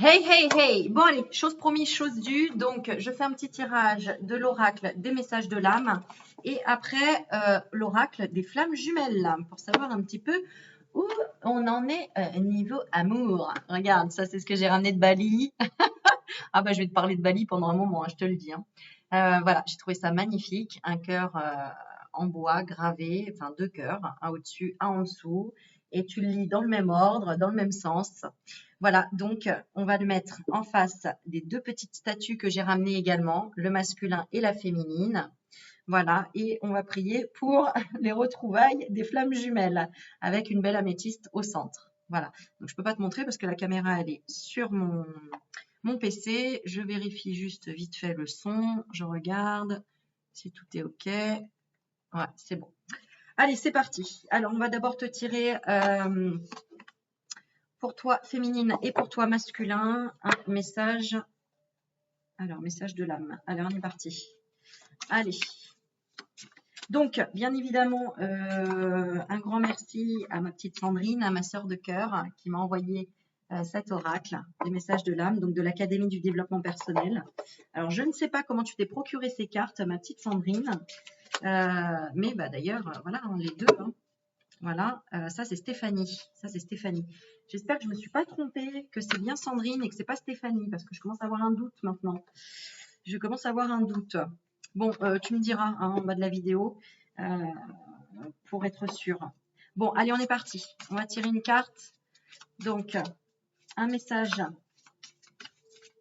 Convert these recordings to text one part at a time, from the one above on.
Hey, hey, hey! Bon, allez, chose promise, chose due. Donc, je fais un petit tirage de l'oracle des messages de l'âme et après, l'oracle des flammes jumelles pour savoir un petit peu où on en est niveau amour. Regarde, ça, c'est ce que j'ai ramené de Bali. Ah, bah, je vais te parler de Bali pendant un moment, hein, je te le dis. Hein. Voilà, j'ai trouvé ça magnifique. Un cœur en bois gravé, enfin deux cœurs, un au-dessus, un en dessous. Et tu le lis dans le même ordre, dans le même sens. Voilà, donc on va le mettre en face des deux petites statues que j'ai ramenées également, le masculin et la féminine. Voilà, et on va prier pour les retrouvailles des flammes jumelles avec une belle améthyste au centre. Voilà, donc je ne peux pas te montrer parce que la caméra elle est sur mon PC. Je vérifie juste vite fait le son, je regarde si tout est OK. Ouais, c'est bon. Allez, c'est parti. Alors, on va d'abord te tirer pour toi féminine et pour toi masculin un message. Alors, message de l'âme. Allez, on est parti. Allez. Donc, bien évidemment, un grand merci à ma petite Sandrine, à ma sœur de cœur, qui m'a envoyé cet oracle, les messages de l'âme, donc de l'Académie du développement personnel. Alors, je ne sais pas comment tu t'es procuré ces cartes, ma petite Sandrine, mais bah, d'ailleurs, voilà, hein, les deux. Hein. Voilà, ça c'est Stéphanie. Ça c'est Stéphanie. J'espère que je ne me suis pas trompée, que c'est bien Sandrine et que c'est pas Stéphanie, parce que je commence à avoir un doute maintenant. Je commence à avoir un doute. Bon, tu me diras hein, en bas de la vidéo pour être sûr. Bon, allez, on est parti. On va tirer une carte. Donc, un message.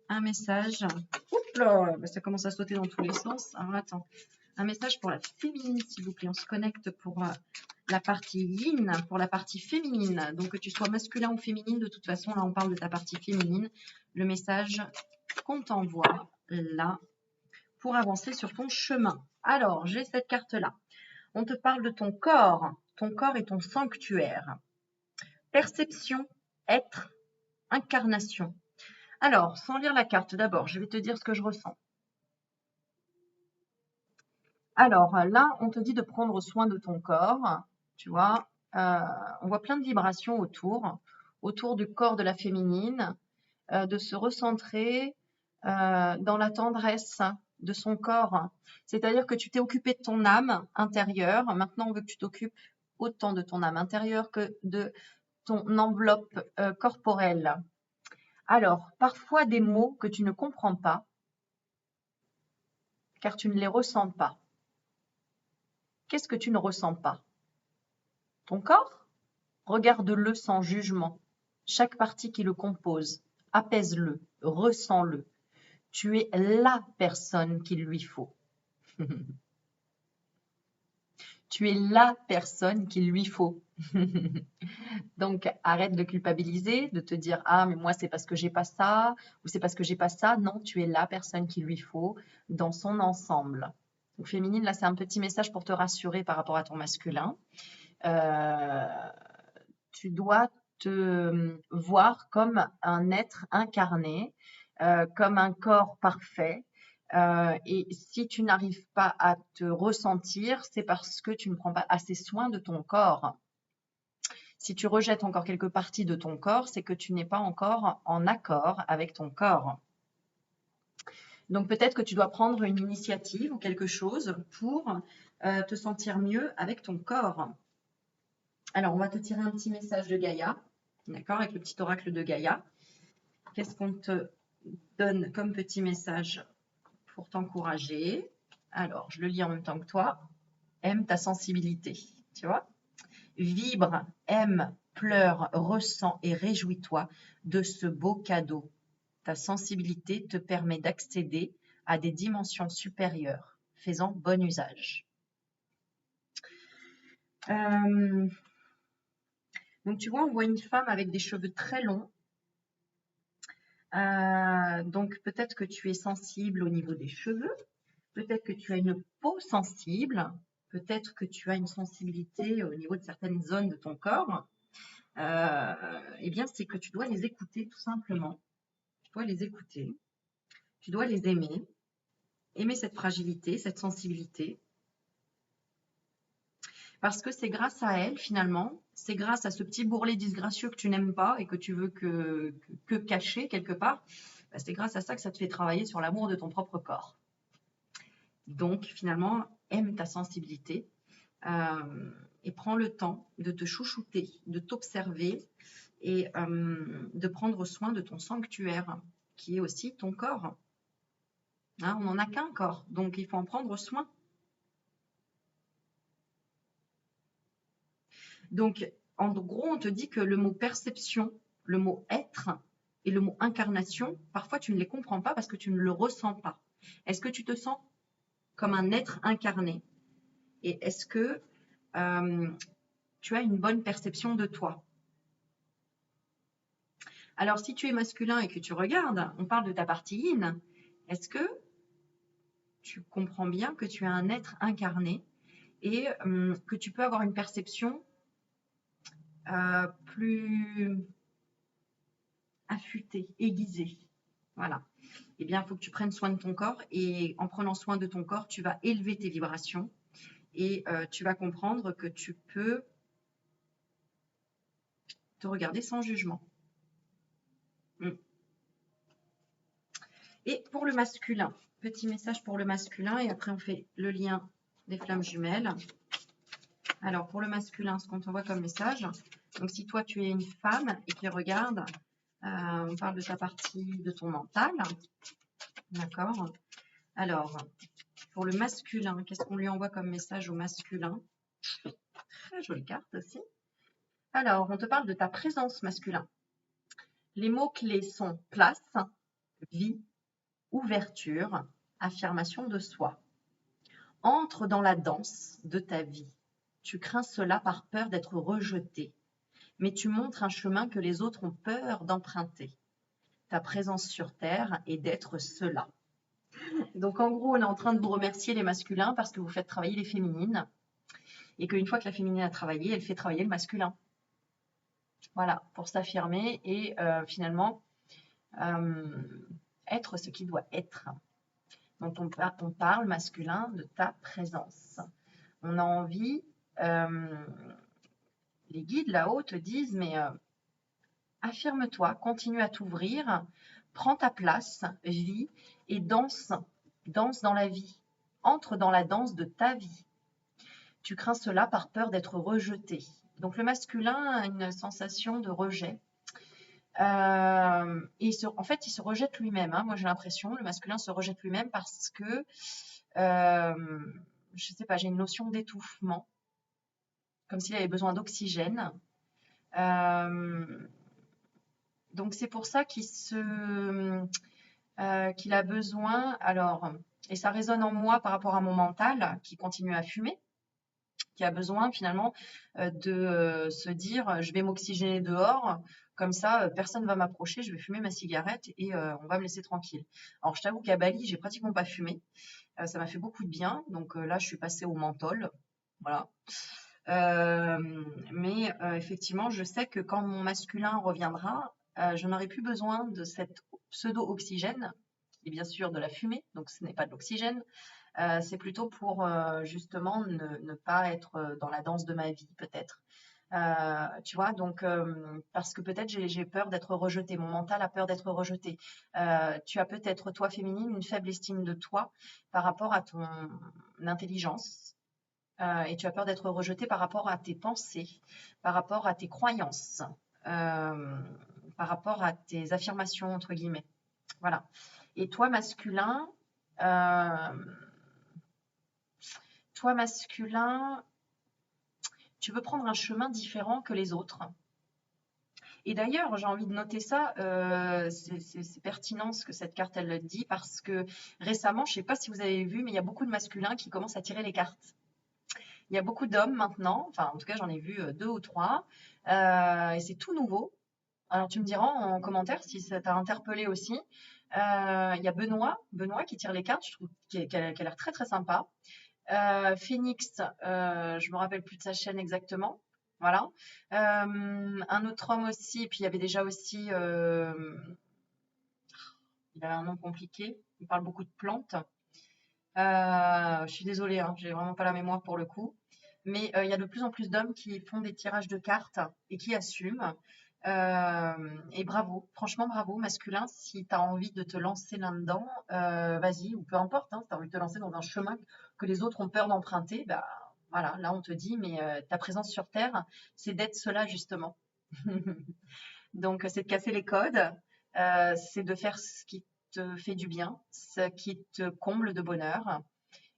Un message. Oups là, ça commence à sauter dans tous les sens. Alors, attends. Un message pour la féminine, s'il vous plaît. On se connecte pour la partie yin, pour la partie féminine. Donc, que tu sois masculin ou féminine, de toute façon, là, on parle de ta partie féminine. Le message qu'on t'envoie là pour avancer sur ton chemin. Alors, j'ai cette carte-là. On te parle de ton corps. Ton corps est ton sanctuaire. Perception, être, incarnation. Alors, sans lire la carte, d'abord, je vais te dire ce que je ressens. Alors, là, on te dit de prendre soin de ton corps. Tu vois, on voit plein de vibrations autour du corps de la féminine, de se recentrer dans la tendresse de son corps. C'est-à-dire que tu t'es occupé de ton âme intérieure. Maintenant, on veut que tu t'occupes autant de ton âme intérieure que de ton enveloppe corporelle. Alors, parfois des mots que tu ne comprends pas, car tu ne les ressens pas. Qu'est-ce que tu ne ressens pas? Ton corps? Regarde-le sans jugement. Chaque partie qui le compose, apaise-le, ressens-le. Tu es la personne qu'il lui faut. Tu es la personne qu'il lui faut. Donc, arrête de culpabiliser, de te dire « Ah, mais moi, c'est parce que j'ai pas ça, ou c'est parce que j'ai pas ça. » Non, tu es la personne qu'il lui faut dans son ensemble. Donc, féminine, là, c'est un petit message pour te rassurer par rapport à ton masculin. Tu dois te voir comme un être incarné, comme un corps parfait. Et si tu n'arrives pas à te ressentir, c'est parce que tu ne prends pas assez soin de ton corps. Si tu rejettes encore quelques parties de ton corps, c'est que tu n'es pas encore en accord avec ton corps. Donc peut-être que tu dois prendre une initiative ou quelque chose pour te sentir mieux avec ton corps. Alors, on va te tirer un petit message de Gaïa, d'accord, avec le petit oracle de Gaïa. Qu'est-ce qu'on te donne comme petit message pour t'encourager? Alors, je le lis en même temps que toi. Aime ta sensibilité, tu vois? Vibre, aime, pleure, ressens et réjouis-toi de ce beau cadeau. Ta sensibilité te permet d'accéder à des dimensions supérieures. Fais-en bon usage. Donc, tu vois, on voit une femme avec des cheveux très longs. Donc, peut-être que tu es sensible au niveau des cheveux. Peut-être que tu as une peau sensible. Peut-être que tu as une sensibilité au niveau de certaines zones de ton corps. Eh bien, c'est que tu dois les écouter tout simplement. Tu dois les écouter. Tu dois les aimer. Aimer cette fragilité, cette sensibilité. Parce que c'est grâce à elles, finalement, c'est grâce à ce petit bourrelet disgracieux que tu n'aimes pas et que tu veux que cacher quelque part, bah, c'est grâce à ça que ça te fait travailler sur l'amour de ton propre corps. Donc, finalement, aime ta sensibilité et prends le temps de te chouchouter, de t'observer et de prendre soin de ton sanctuaire, qui est aussi ton corps. Hein, on n'en a qu'un corps, donc il faut en prendre soin. Donc, en gros, on te dit que le mot perception, le mot être et le mot incarnation, parfois tu ne les comprends pas parce que tu ne le ressens pas. Est-ce que tu te sens comme un être incarné? Et est-ce que tu as une bonne perception de toi? Alors, si tu es masculin et que tu regardes, on parle de ta partie yin. Est-ce que tu comprends bien que tu es un être incarné et que tu peux avoir une perception plus affûtée, aiguisée? Voilà. Eh bien, il faut que tu prennes soin de ton corps et en prenant soin de ton corps, tu vas élever tes vibrations et tu vas comprendre que tu peux te regarder sans jugement. Et pour le masculin, petit message pour le masculin et après on fait le lien des flammes jumelles. Alors pour le masculin, ce qu'on t'envoie comme message, donc si toi tu es une femme et qui regarde, on parle de ta partie de ton mental, d'accord? Alors pour le masculin, qu'est-ce qu'on lui envoie comme message au masculin? Très jolie carte aussi. Alors on te parle de ta présence masculin. Les mots-clés sont place, vie, ouverture, affirmation de soi. Entre dans la danse de ta vie. Tu crains cela par peur d'être rejeté, mais tu montres un chemin que les autres ont peur d'emprunter. Ta présence sur Terre est d'être cela. Donc en gros, on est en train de vous remercier les masculins parce que vous faites travailler les féminines et qu'une fois que la féminine a travaillé, elle fait travailler le masculin. Voilà, pour s'affirmer et finalement être ce qui doit être. Donc on parle masculin de ta présence. On a envie, les guides là-haut te disent, mais affirme-toi, continue à t'ouvrir, prends ta place, vis et danse dans la vie. Entre dans la danse de ta vie. Tu crains cela par peur d'être rejeté. Donc le masculin a une sensation de rejet. Et en fait, il se rejette lui-même. Hein. Moi, j'ai l'impression, le masculin se rejette lui-même parce que, je ne sais pas, j'ai une notion d'étouffement, comme s'il avait besoin d'oxygène. Donc, c'est pour ça qu'il a besoin, alors, et ça résonne en moi par rapport à mon mental qui continue à fumer, qui a besoin finalement de se dire je vais m'oxygéner dehors, comme ça personne ne va m'approcher, je vais fumer ma cigarette et on va me laisser tranquille. Alors je t'avoue qu'à Bali, j'ai pratiquement pas fumé, ça m'a fait beaucoup de bien, donc là je suis passée au menthol, voilà. Mais effectivement, je sais que quand mon masculin reviendra, je n'aurai plus besoin de cette pseudo-oxygène, qui est bien sûr de la fumée, donc ce n'est pas de l'oxygène. C'est plutôt pour justement ne pas être dans la danse de ma vie, peut-être. Tu vois, donc parce que peut-être j'ai peur d'être rejetée, mon mental a peur d'être rejeté. Tu as peut-être, toi féminine, une faible estime de toi par rapport à ton intelligence. Et tu as peur d'être rejetée par rapport à tes pensées, par rapport à tes croyances, par rapport à tes affirmations, entre guillemets. Voilà. Et toi, masculin, tu veux prendre un chemin différent que les autres. Et d'ailleurs, j'ai envie de noter ça, c'est pertinent ce que cette carte elle dit, parce que récemment, je ne sais pas si vous avez vu, mais il y a beaucoup de masculins qui commencent à tirer les cartes. Il y a beaucoup d'hommes maintenant, enfin en tout cas j'en ai vu 2 ou 3, et c'est tout nouveau. Alors tu me diras en commentaire si ça t'a interpellé aussi. Il y a Benoît qui tire les cartes, je trouve qu'elle a l'air très très sympa. Phoenix, je me rappelle plus de sa chaîne exactement. Voilà. Un autre homme aussi, puis il y avait déjà aussi, il a un nom compliqué, il parle beaucoup de plantes. Je suis désolée, hein, j'ai vraiment pas la mémoire pour le coup. mais il y a de plus en plus d'hommes qui font des tirages de cartes et qui assument. Et bravo, franchement bravo, masculin, si tu as envie de te lancer là-dedans, vas-y, ou peu importe, hein, si tu as envie de te lancer dans un chemin que les autres ont peur d'emprunter, bah voilà, là on te dit, mais ta présence sur Terre, c'est d'être cela justement. Donc c'est de casser les codes, c'est de faire ce qui te fait du bien, ce qui te comble de bonheur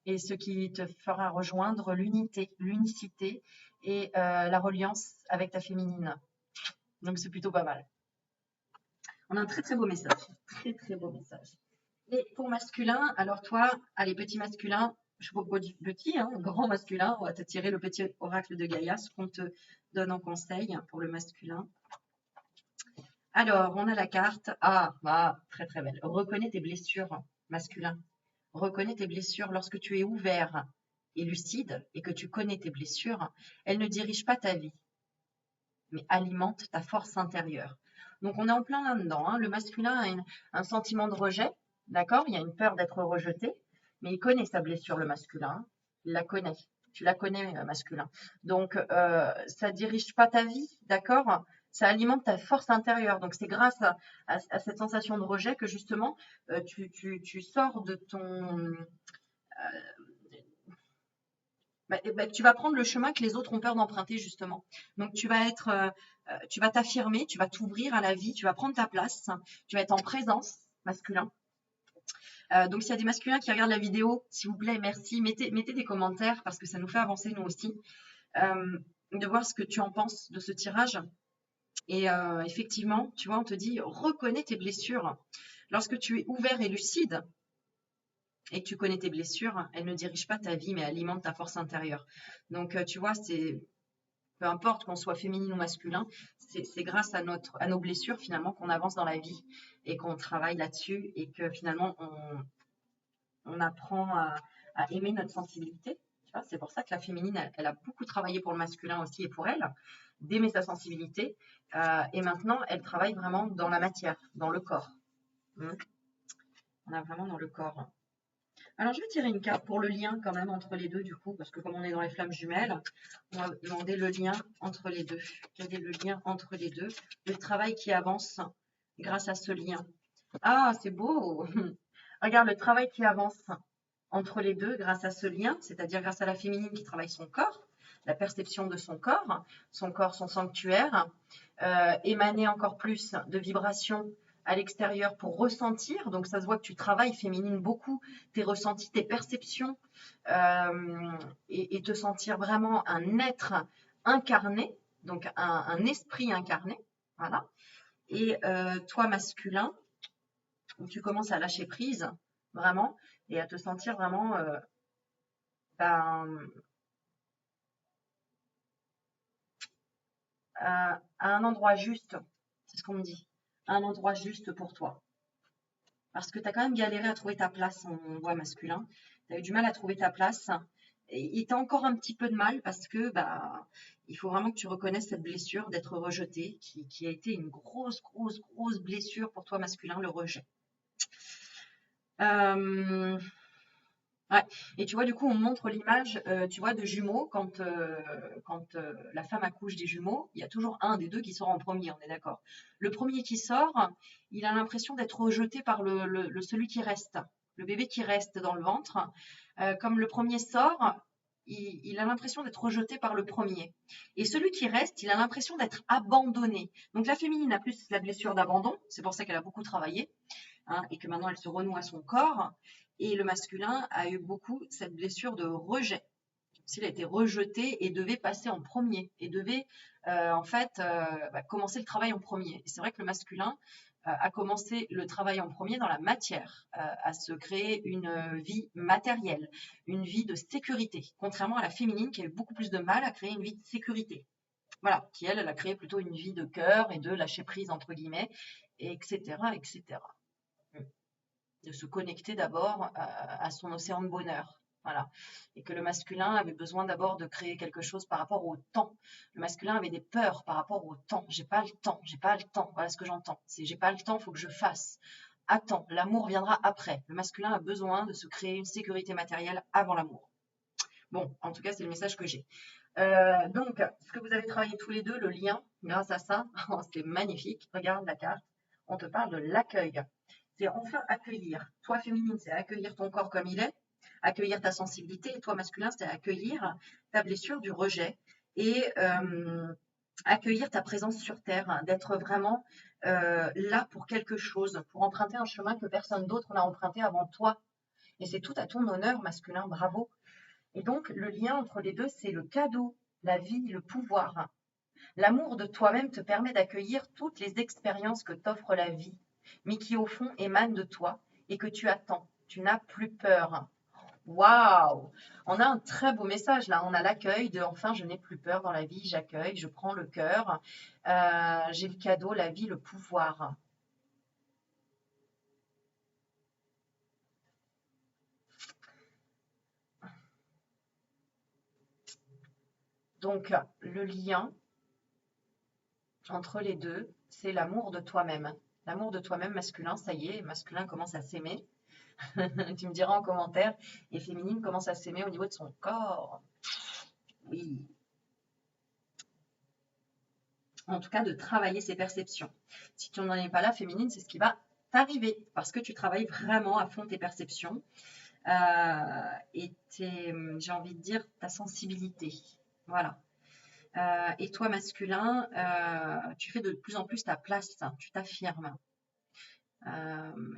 et ce qui te fera rejoindre l'unité, l'unicité et la reliance avec ta féminine. Donc c'est plutôt pas mal. On a un très très beau message. Très très beau message. Et pour masculin, alors toi, allez, petit masculin, je suis pas petit, hein, grand masculin, on va te tirer le petit oracle de Gaïa, ce qu'on te donne en conseil pour le masculin. Alors, on a la carte. Ah, bah, très très belle. Reconnais tes blessures, masculin. Reconnais tes blessures lorsque tu es ouvert et lucide et que tu connais tes blessures. Elles ne dirigent pas ta vie, mais alimentent ta force intérieure. Donc, on est en plein là-dedans, hein. Le masculin a un sentiment de rejet, d'accord? Il y a une peur d'être rejeté, mais il connaît sa blessure, le masculin. Il la connaît. Tu la connais, masculin. Donc, ça dirige pas ta vie, d'accord? Ça alimente ta force intérieure. Donc, c'est grâce à cette sensation de rejet que justement, tu sors de ton... tu vas prendre le chemin que les autres ont peur d'emprunter, justement. Donc, tu vas t'affirmer, tu vas t'ouvrir à la vie, tu vas prendre ta place, tu vas être en présence, masculin. Donc, s'il y a des masculins qui regardent la vidéo, s'il vous plaît, merci. Mettez des commentaires parce que ça nous fait avancer, nous aussi, de voir ce que tu en penses de ce tirage. Et effectivement, tu vois, on te dit, reconnais tes blessures. Lorsque tu es ouvert et lucide et que tu connais tes blessures, elles ne dirigent pas ta vie, mais alimentent ta force intérieure. Donc, tu vois, peu importe qu'on soit féminine ou masculin, c'est grâce à nos blessures, finalement, qu'on avance dans la vie et qu'on travaille là-dessus et que finalement, on apprend à aimer notre sensibilité. C'est pour ça que la féminine, elle a beaucoup travaillé pour le masculin aussi et pour elle, d'aimer sa sensibilité. Et maintenant, elle travaille vraiment dans la matière, dans le corps. On a vraiment dans le corps. Alors, je vais tirer une carte pour le lien quand même entre les deux, du coup, parce que comme on est dans les flammes jumelles, on va demander le lien entre les deux. Quel est le lien entre les deux? Le travail qui avance grâce à ce lien. Ah, c'est beau! Regarde, le travail qui avance entre les deux grâce à ce lien, c'est-à-dire grâce à la féminine qui travaille son corps, la perception de son corps, son sanctuaire, émaner encore plus de vibrations à l'extérieur pour ressentir. Donc, ça se voit que tu travailles féminine beaucoup, tes ressentis, tes perceptions, et te sentir vraiment un être incarné, donc un esprit incarné. Voilà. Et toi, masculin, tu commences à lâcher prise, vraiment, et à te sentir vraiment à un endroit juste, c'est ce qu'on me dit, à un endroit juste pour toi. Parce que tu as quand même galéré à trouver ta place en voie masculin, tu as eu du mal à trouver ta place, et tu as encore un petit peu de mal parce que il faut vraiment que tu reconnaisses cette blessure d'être rejeté, qui a été une grosse, grosse, grosse blessure pour toi masculin, le rejet. Ouais. Et tu vois, du coup, on montre l'image, tu vois, de jumeaux. Quand la femme accouche des jumeaux, il y a toujours un des deux qui sort en premier, on est d'accord. Le premier qui sort, il a l'impression d'être rejeté par celui qui reste, le bébé qui reste dans le ventre. Comme le premier sort, il a l'impression d'être rejeté par le premier. Et celui qui reste, il a l'impression d'être abandonné. Donc la féminine a plus la blessure d'abandon, c'est pour ça qu'elle a beaucoup travaillé, hein, et que maintenant elle se renoue à son corps. Et le masculin a eu beaucoup cette blessure de rejet. S'il a été rejeté et devait passer en premier et devait commencer le travail en premier. Et c'est vrai que le masculin a commencé le travail en premier dans la matière, à se créer une vie matérielle, une vie de sécurité, contrairement à la féminine qui a eu beaucoup plus de mal à créer une vie de sécurité. Voilà, qui elle a créé plutôt une vie de cœur et de lâcher prise entre guillemets, etc., etc. De se connecter d'abord à son océan de bonheur. Voilà. Et que le masculin avait besoin d'abord de créer quelque chose par rapport au temps. Le masculin avait des peurs par rapport au temps. J'ai pas le temps, j'ai pas le temps. Voilà ce que j'entends. C'est j'ai pas le temps, il faut que je fasse. Attends, l'amour viendra après. Le masculin a besoin de se créer une sécurité matérielle avant l'amour. Bon, en tout cas, c'est le message que j'ai. Donc, ce que vous avez travaillé tous les deux, le lien, grâce à ça, c'est magnifique. Regarde la carte. On te parle de l'accueil. C'est enfin accueillir. Toi, féminine, c'est accueillir ton corps comme il est, accueillir ta sensibilité. Et toi, masculin, c'est accueillir ta blessure du rejet et accueillir ta présence sur Terre, hein, d'être vraiment là pour quelque chose, pour emprunter un chemin que personne d'autre n'a emprunté avant toi. Et c'est tout à ton honneur, masculin, bravo. Et donc, le lien entre les deux, c'est le cadeau, la vie, le pouvoir. L'amour de toi-même te permet d'accueillir toutes les expériences que t'offre la vie, mais qui au fond émanent de toi et que tu attends. Tu n'as plus peur. Waouh! On a un très beau message là. On a l'accueil de enfin, je n'ai plus peur dans la vie, j'accueille, je prends le cœur. J'ai le cadeau, la vie, le pouvoir. Donc, le lien entre les deux, c'est l'amour de toi-même. L'amour de toi-même masculin, ça y est, masculin commence à s'aimer. Tu me diras en commentaire. Et féminine commence à s'aimer au niveau de son corps. Oui. En tout cas, de travailler ses perceptions. Si tu n'en es pas là, féminine, c'est ce qui va t'arriver. Parce que tu travailles vraiment à fond tes perceptions. Et j'ai envie de dire, ta sensibilité. Voilà. Et toi, masculin, tu fais de plus en plus ta place, hein, tu t'affirmes.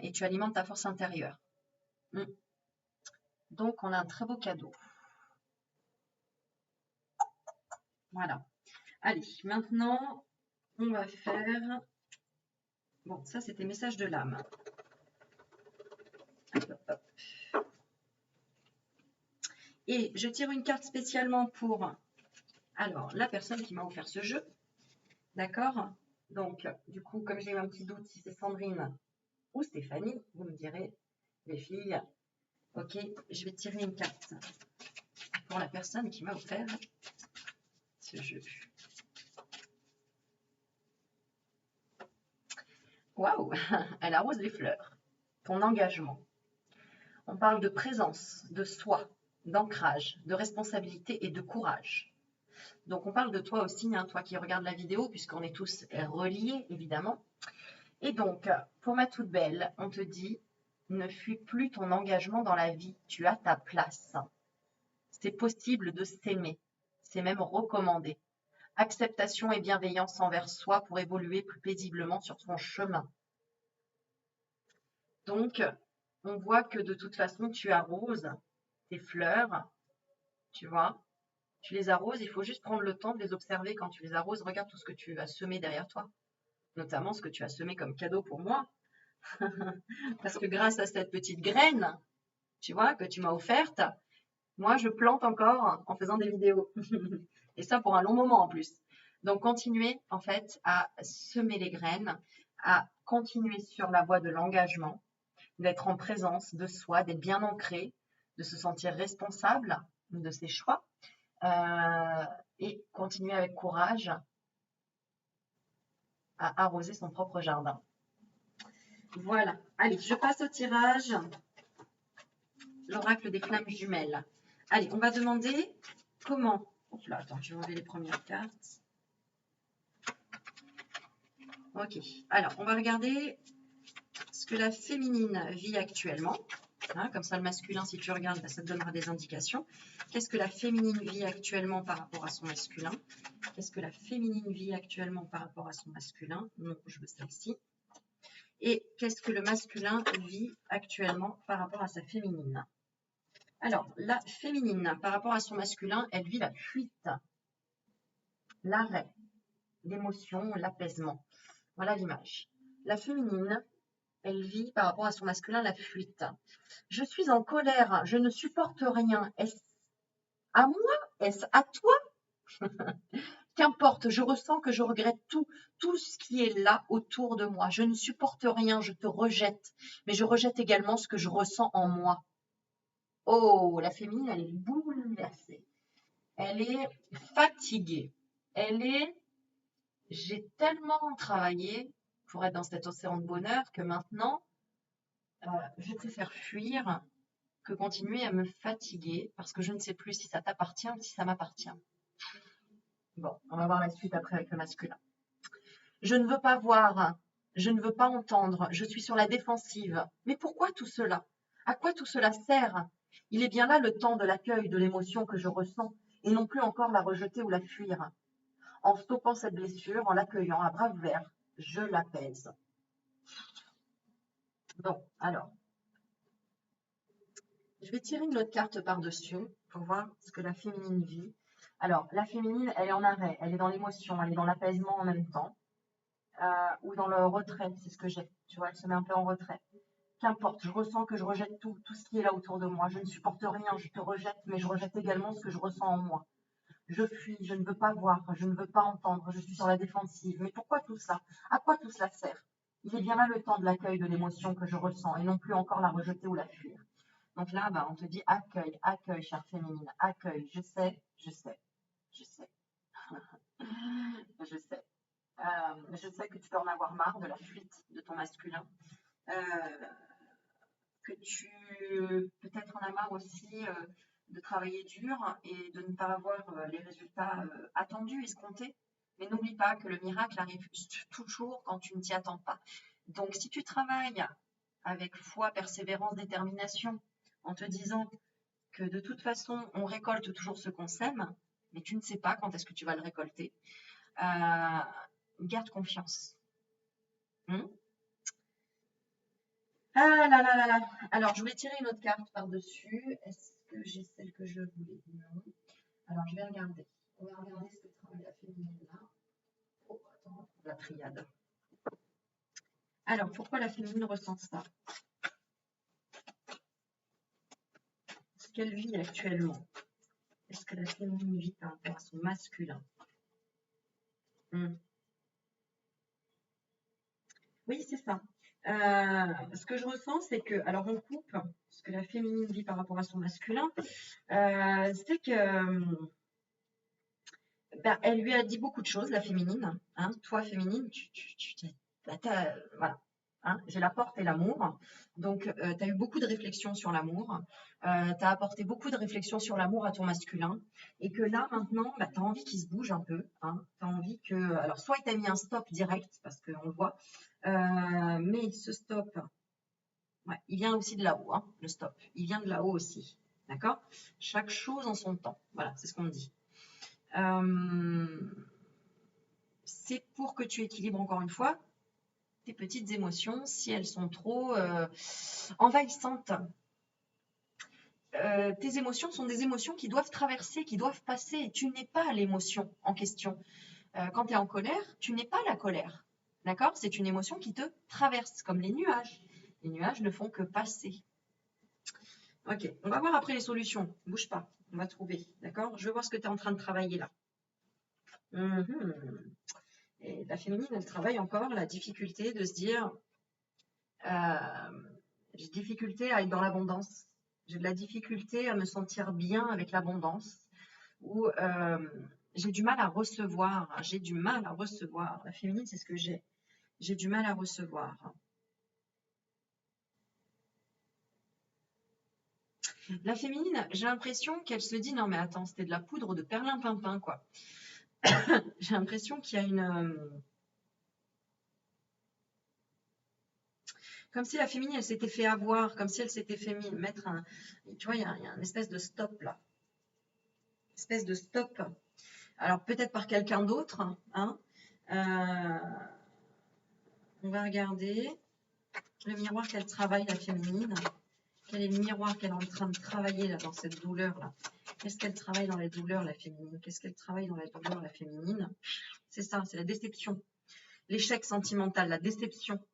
Et tu alimentes ta force intérieure. Donc, on a un très beau cadeau. Voilà. Allez, maintenant, on va faire... Bon, ça, c'était message de l'âme. Et je tire une carte spécialement pour... Alors, la personne qui m'a offert ce jeu. D'accord? Donc, du coup, comme j'ai eu un petit doute si c'est Sandrine ou Stéphanie, vous me direz, les filles, ok, je vais tirer une carte pour la personne qui m'a offert ce jeu. Waouh, elle arrose les fleurs. Ton engagement. On parle de présence, de soi, d'ancrage, de responsabilité et de courage. Donc, on parle de toi aussi, hein, toi qui regardes la vidéo, puisqu'on est tous reliés, évidemment. Et donc, pour ma toute belle, on te dit, ne fuis plus ton engagement dans la vie, tu as ta place. C'est possible de s'aimer, c'est même recommandé. Acceptation et bienveillance envers soi pour évoluer plus paisiblement sur son chemin. Donc, on voit que de toute façon, tu arroses tes fleurs, tu vois. Tu les arroses, il faut juste prendre le temps de les observer quand tu les arroses. Regarde tout ce que tu as semé derrière toi, notamment ce que tu as semé comme cadeau pour moi. Parce que grâce à cette petite graine, tu vois, que tu m'as offerte, moi, je plante encore en faisant des vidéos. Et ça pour un long moment en plus. Donc, continuez en fait à semer les graines, à continuer sur la voie de l'engagement, d'être en présence de soi, d'être bien ancré, de se sentir responsable de ses choix et continuer avec courage à arroser son propre jardin. Voilà. Allez, je passe au tirage. L'oracle des flammes jumelles. Allez, on va demander comment... Hop là, attends, je vais enlever les premières cartes. Ok. Alors, on va regarder ce que la féminine vit actuellement. Hein, comme ça, le masculin, si tu regardes, bah, ça te donnera des indications. Qu'est-ce que la féminine vit actuellement par rapport à son masculin? Qu'est-ce que la féminine vit actuellement par rapport à son masculin? Non, je veux celle-ci. Et qu'est-ce que le masculin vit actuellement par rapport à sa féminine? Alors, la féminine, par rapport à son masculin, elle vit la fuite, l'arrêt, l'émotion, l'apaisement. Voilà l'image. La féminine, elle vit par rapport à son masculin la fuite. Je suis en colère, je ne supporte rien. Est-ce à moi? Est-ce à toi? Qu'importe, je ressens que je regrette tout ce qui est là autour de moi. Je ne supporte rien, je te rejette. Mais je rejette également ce que je ressens en moi. Oh, la féminine, elle est bouleversée. Elle est fatiguée. J'ai tellement travaillé pour être dans cet océan de bonheur que maintenant, je préfère fuir que continuer à me fatiguer parce que je ne sais plus si ça t'appartient ou si ça m'appartient. Bon, on va voir la suite après avec le masculin. Je ne veux pas voir, je ne veux pas entendre, je suis sur la défensive. Mais pourquoi tout cela? À quoi tout cela sert? Il est bien là le temps de l'accueil de l'émotion que je ressens et non plus encore la rejeter ou la fuir. En stoppant cette blessure, en l'accueillant à bras ouverts, je l'apaise. Bon, alors, je vais tirer une autre carte par-dessus pour voir ce que la féminine vit. Alors, la féminine, elle est en arrêt, elle est dans l'émotion, elle est dans l'apaisement en même temps, ou dans le retrait, c'est ce que j'ai. Tu vois, elle se met un peu en retrait. Qu'importe, je ressens que je rejette tout ce qui est là autour de moi. Je ne supporte rien, je te rejette, mais je rejette également ce que je ressens en moi. Je fuis, je ne veux pas voir, je ne veux pas entendre, je suis sur la défensive. Mais pourquoi tout ça? À quoi tout cela sert? Il est bien là le temps de l'accueil de l'émotion que je ressens et non plus encore la rejeter ou la fuir. Donc là, on te dit accueil, accueil, chère féminine, accueil. Je sais, je sais, je sais, je sais. Je sais que tu peux en avoir marre de la fuite de ton masculin. Que tu peut-être en as marre aussi de travailler dur et de ne pas avoir les résultats attendus, escomptés. Mais n'oublie pas que le miracle arrive toujours quand tu ne t'y attends pas. Donc, si tu travailles avec foi, persévérance, détermination, en te disant que de toute façon, on récolte toujours ce qu'on sème, mais tu ne sais pas quand est-ce que tu vas le récolter, garde confiance. Ah là là là là. Alors, je voulais tirer une autre carte par-dessus. Est-ce que j'ai celle que je voulais? Non. Alors, je vais regarder. On va regarder ce que travaille la féminine là. Oh, attends, la triade. Alors, pourquoi la féminine ressent ça? Ce qu'elle vit actuellement. Est-ce que la féminine vit par rapport à son masculin? Oui, c'est ça. Ce que je ressens, c'est que, alors on coupe ce que la féminine vit par rapport à son masculin, c'est que elle lui a dit beaucoup de choses, la féminine. Hein. Toi, féminine, voilà. Hein, j'ai la porte et l'amour. Donc, tu as eu beaucoup de réflexions sur l'amour. Tu as apporté beaucoup de réflexions sur l'amour à ton masculin. Et que là, maintenant, tu as envie qu'il se bouge un peu. Hein. Tu as envie que. Alors, soit il t'a mis un stop direct, parce qu'on le voit. Mais ce stop, ouais, il vient aussi de là-haut, hein, le stop. Il vient de là-haut aussi. D'accord? Chaque chose en son temps. Voilà, c'est ce qu'on me dit. C'est pour que tu équilibres encore une fois tes petites émotions si elles sont trop envahissantes. Tes émotions sont des émotions qui doivent traverser, qui doivent passer. Tu n'es pas l'émotion en question. Quand tu es en colère, tu n'es pas la colère. D'accord? C'est une émotion qui te traverse, comme les nuages. Les nuages ne font que passer. Ok, on va voir après les solutions. Bouge pas, on va trouver. D'accord? Je veux voir ce que tu es en train de travailler là. Et la féminine, elle travaille encore la difficulté de se dire j'ai difficulté à être dans l'abondance. J'ai de la difficulté à me sentir bien avec l'abondance. Ou j'ai du mal à recevoir. J'ai du mal à recevoir. La féminine, c'est ce que j'ai. J'ai du mal à recevoir. La féminine, j'ai l'impression qu'elle se dit non mais attends, c'était de la poudre de perlimpinpin quoi. J'ai l'impression qu'il y a une comme si la féminine, elle s'était fait avoir, comme si elle s'était fait mettre un... Tu vois, il y a une espèce de stop là. Espèce de stop. Alors, peut-être par quelqu'un d'autre. Hein. On va regarder le miroir qu'elle travaille, la féminine. Quel est le miroir qu'elle est en train de travailler là, dans cette douleur-là? Qu'est-ce qu'elle travaille dans la douleur, la féminine? Qu'est-ce qu'elle travaille dans la douleur, la féminine? C'est ça, c'est la déception. L'échec sentimental, la déception.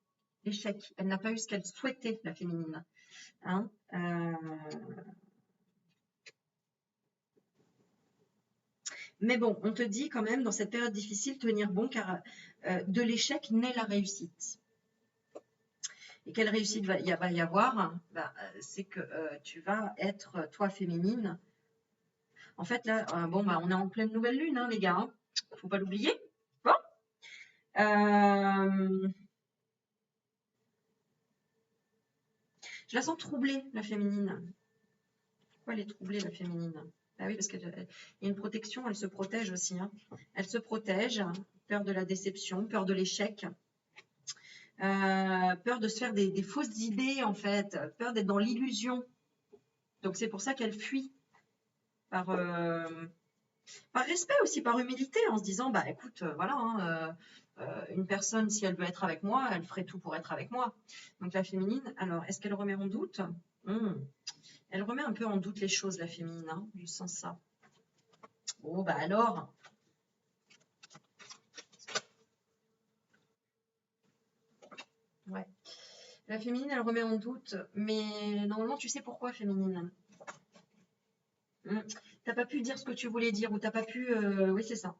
L'échec. Elle n'a pas eu ce qu'elle souhaitait, la féminine. Hein Mais bon, on te dit quand même, dans cette période difficile, tenir bon, car de l'échec naît la réussite. Et quelle réussite va y avoir? C'est que tu vas être, toi, féminine. En fait, là, on est en pleine nouvelle lune, hein, les gars. Hein. Faut pas l'oublier. Bon. Je la sens troublée, la féminine. Pourquoi elle est troublée, la féminine? Ah oui, parce qu'il y a une protection, elle se protège aussi. Hein. Elle se protège, peur de la déception, peur de l'échec, peur de se faire des fausses idées, en fait, peur d'être dans l'illusion. Donc c'est pour ça qu'elle fuit par respect aussi, par humilité, en se disant, bah écoute, voilà, hein, une personne, si elle veut être avec moi, elle ferait tout pour être avec moi. Donc la féminine, alors, est-ce qu'elle remet en doute? Elle remet un peu en doute les choses, la féminine, hein, je sens ça. Bon, bah alors, ouais. La féminine, elle remet en doute, mais normalement, tu sais pourquoi, féminine? T'as pas pu dire ce que tu voulais dire, ou t'as pas pu... oui, c'est ça.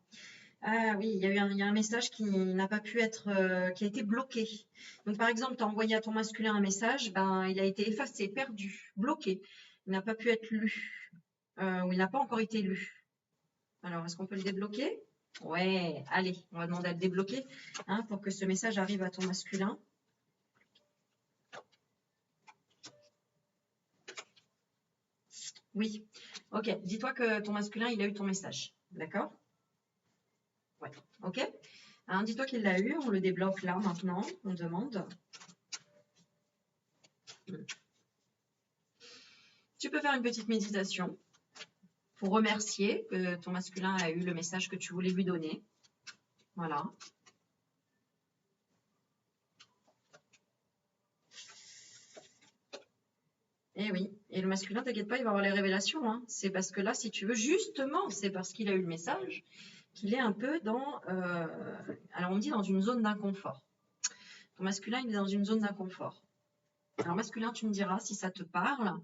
Ah oui, il y a un message qui n'a pas pu être, qui a été bloqué. Donc, par exemple, tu as envoyé à ton masculin un message, ben, il a été effacé, perdu, bloqué. Il n'a pas pu être lu, ou il n'a pas encore été lu. Alors, est-ce qu'on peut le débloquer? Ouais, allez, on va demander à le débloquer, hein, pour que ce message arrive à ton masculin. Oui. Ok, dis-toi que ton masculin, il a eu ton message. D'accord? Ouais. Ok. Hein, dis-toi qu'il l'a eu, on le débloque là maintenant, on demande. Tu peux faire une petite méditation pour remercier que ton masculin a eu le message que tu voulais lui donner. Voilà. Et oui. Et le masculin, t'inquiète pas, il va avoir les révélations. Hein. C'est parce que là, si tu veux, justement, c'est parce qu'il a eu le message qu'il est un peu dans... alors, on dit dans une zone d'inconfort. Ton masculin, il est dans une zone d'inconfort. Alors, masculin, tu me diras si ça te parle.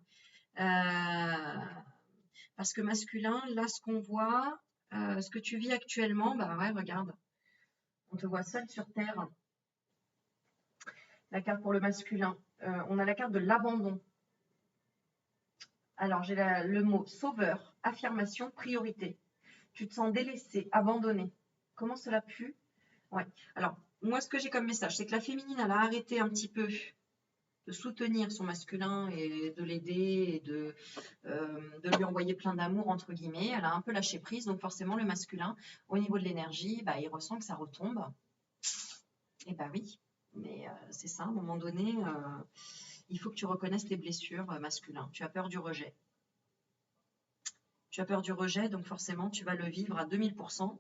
Parce que masculin, là, ce qu'on voit, ce que tu vis actuellement, bah ouais, regarde. On te voit seul sur Terre. La carte pour le masculin. On a la carte de l'abandon. Alors, j'ai le mot sauveur, affirmation, priorité. Tu te sens délaissé, abandonné. Comment cela pue? Ouais. Alors, moi, ce que j'ai comme message, c'est que la féminine, elle a arrêté un petit peu de soutenir son masculin et de l'aider et de lui envoyer plein d'amour, entre guillemets. Elle a un peu lâché prise. Donc, forcément, le masculin, au niveau de l'énergie, bah, il ressent que ça retombe. Et bah oui. Mais c'est ça, à un moment donné, il faut que tu reconnaisses tes blessures masculines. Tu as peur du rejet. Tu as peur du rejet, donc forcément, tu vas le vivre à 2000%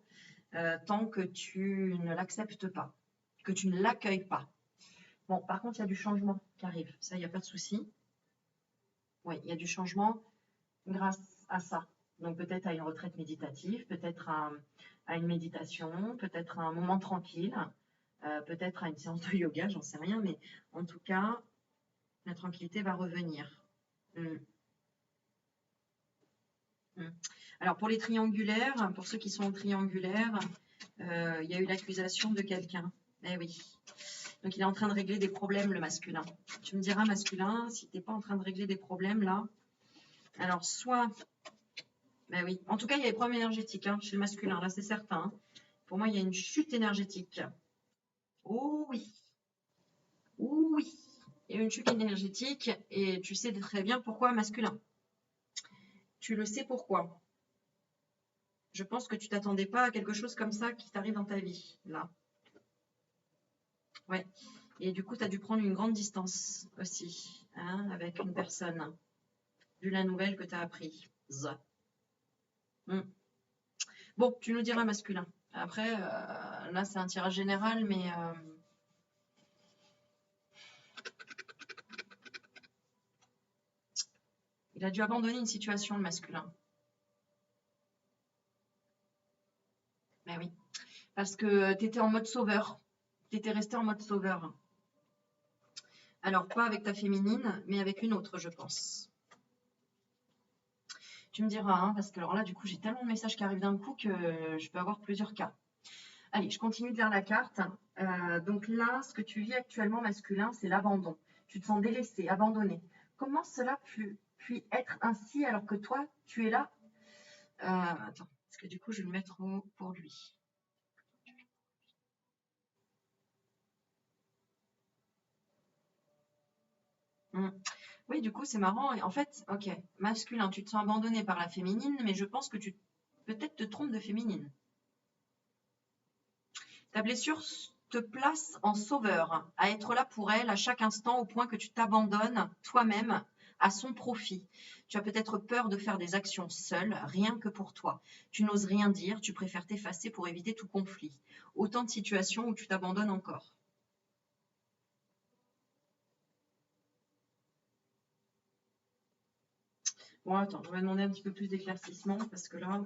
tant que tu ne l'acceptes pas, que tu ne l'accueilles pas. Bon, par contre, il y a du changement qui arrive. Ça, il n'y a pas de souci. Oui, il y a du changement grâce à ça. Donc, peut-être à une retraite méditative, peut-être à une méditation, peut-être à un moment tranquille, peut-être à une séance de yoga, j'en sais rien, mais en tout cas, la tranquillité va revenir. Alors, pour les triangulaires, pour ceux qui sont triangulaires, il y a eu l'accusation de quelqu'un. Eh oui. Donc, il est en train de régler des problèmes, le masculin. Tu me diras, masculin, si tu n'es pas en train de régler des problèmes, là. Alors, soit... Ben oui. En tout cas, il y a des problèmes énergétiques hein, chez le masculin, là, c'est certain. Hein. Pour moi, il y a une chute énergétique. Oh oui. Oh oui. Il y a une chute énergétique et tu sais très bien pourquoi masculin. Tu le sais pourquoi. Je pense que tu t'attendais pas à quelque chose comme ça qui t'arrive dans ta vie, là. Ouais. Et du coup, tu as dû prendre une grande distance aussi, hein, avec une personne, vu la nouvelle que tu as appris. Bon, tu nous diras masculin. Après, là, c'est un tirage général, mais il a dû abandonner une situation, le masculin. Ben oui. Parce que tu étais en mode sauveur. Tu étais resté en mode sauveur. Alors, pas avec ta féminine, mais avec une autre, je pense. Tu me diras, hein, parce que alors là, du coup, j'ai tellement de messages qui arrivent d'un coup que je peux avoir plusieurs cas. Allez, je continue de lire la carte. Donc là, ce que tu vis actuellement, masculin, c'est l'abandon. Tu te sens délaissé, abandonné. Comment cela puis être ainsi alors que toi, tu es là? Attends, parce que du coup, je vais le mettre pour lui. Oui, du coup, c'est marrant. Et en fait, ok, masculin, tu te sens abandonné par la féminine, mais je pense que tu peut-être te trompes de féminine. Ta blessure te place en sauveur, à être là pour elle à chaque instant au point que tu t'abandonnes toi-même à son profit. Tu as peut-être peur de faire des actions seule, rien que pour toi. Tu n'oses rien dire, tu préfères t'effacer pour éviter tout conflit. Autant de situations où tu t'abandonnes encore. Bon, attends, on va demander un petit peu plus d'éclaircissement parce que là,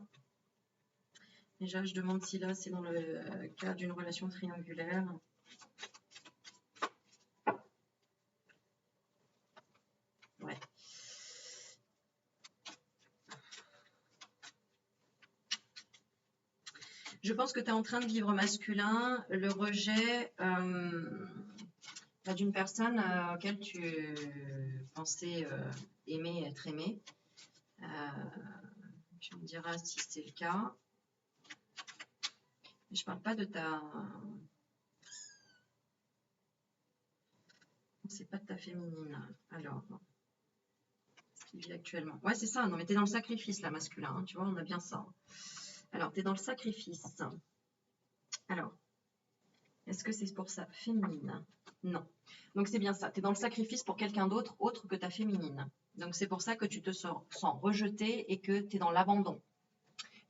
déjà, je demande si là, c'est dans le cas d'une relation triangulaire. Ouais. Je pense que tu es en train de vivre masculin, le rejet d'une personne auquel tu pensais aimer, être aimé. Tu me diras si c'est le cas. Je parle pas de ta... C'est pas de ta féminine. Alors, ce qu'il vit actuellement. Ouais, c'est ça. Non, mais tu es dans le sacrifice, là, masculin. Hein, tu vois, on a bien ça. Alors, tu es dans le sacrifice. Alors, est-ce que c'est pour ça féminine? Non. Donc, c'est bien ça. Tu es dans le sacrifice pour quelqu'un d'autre, autre que ta féminine. Donc, c'est pour ça que tu te sens rejeté et que tu es dans l'abandon.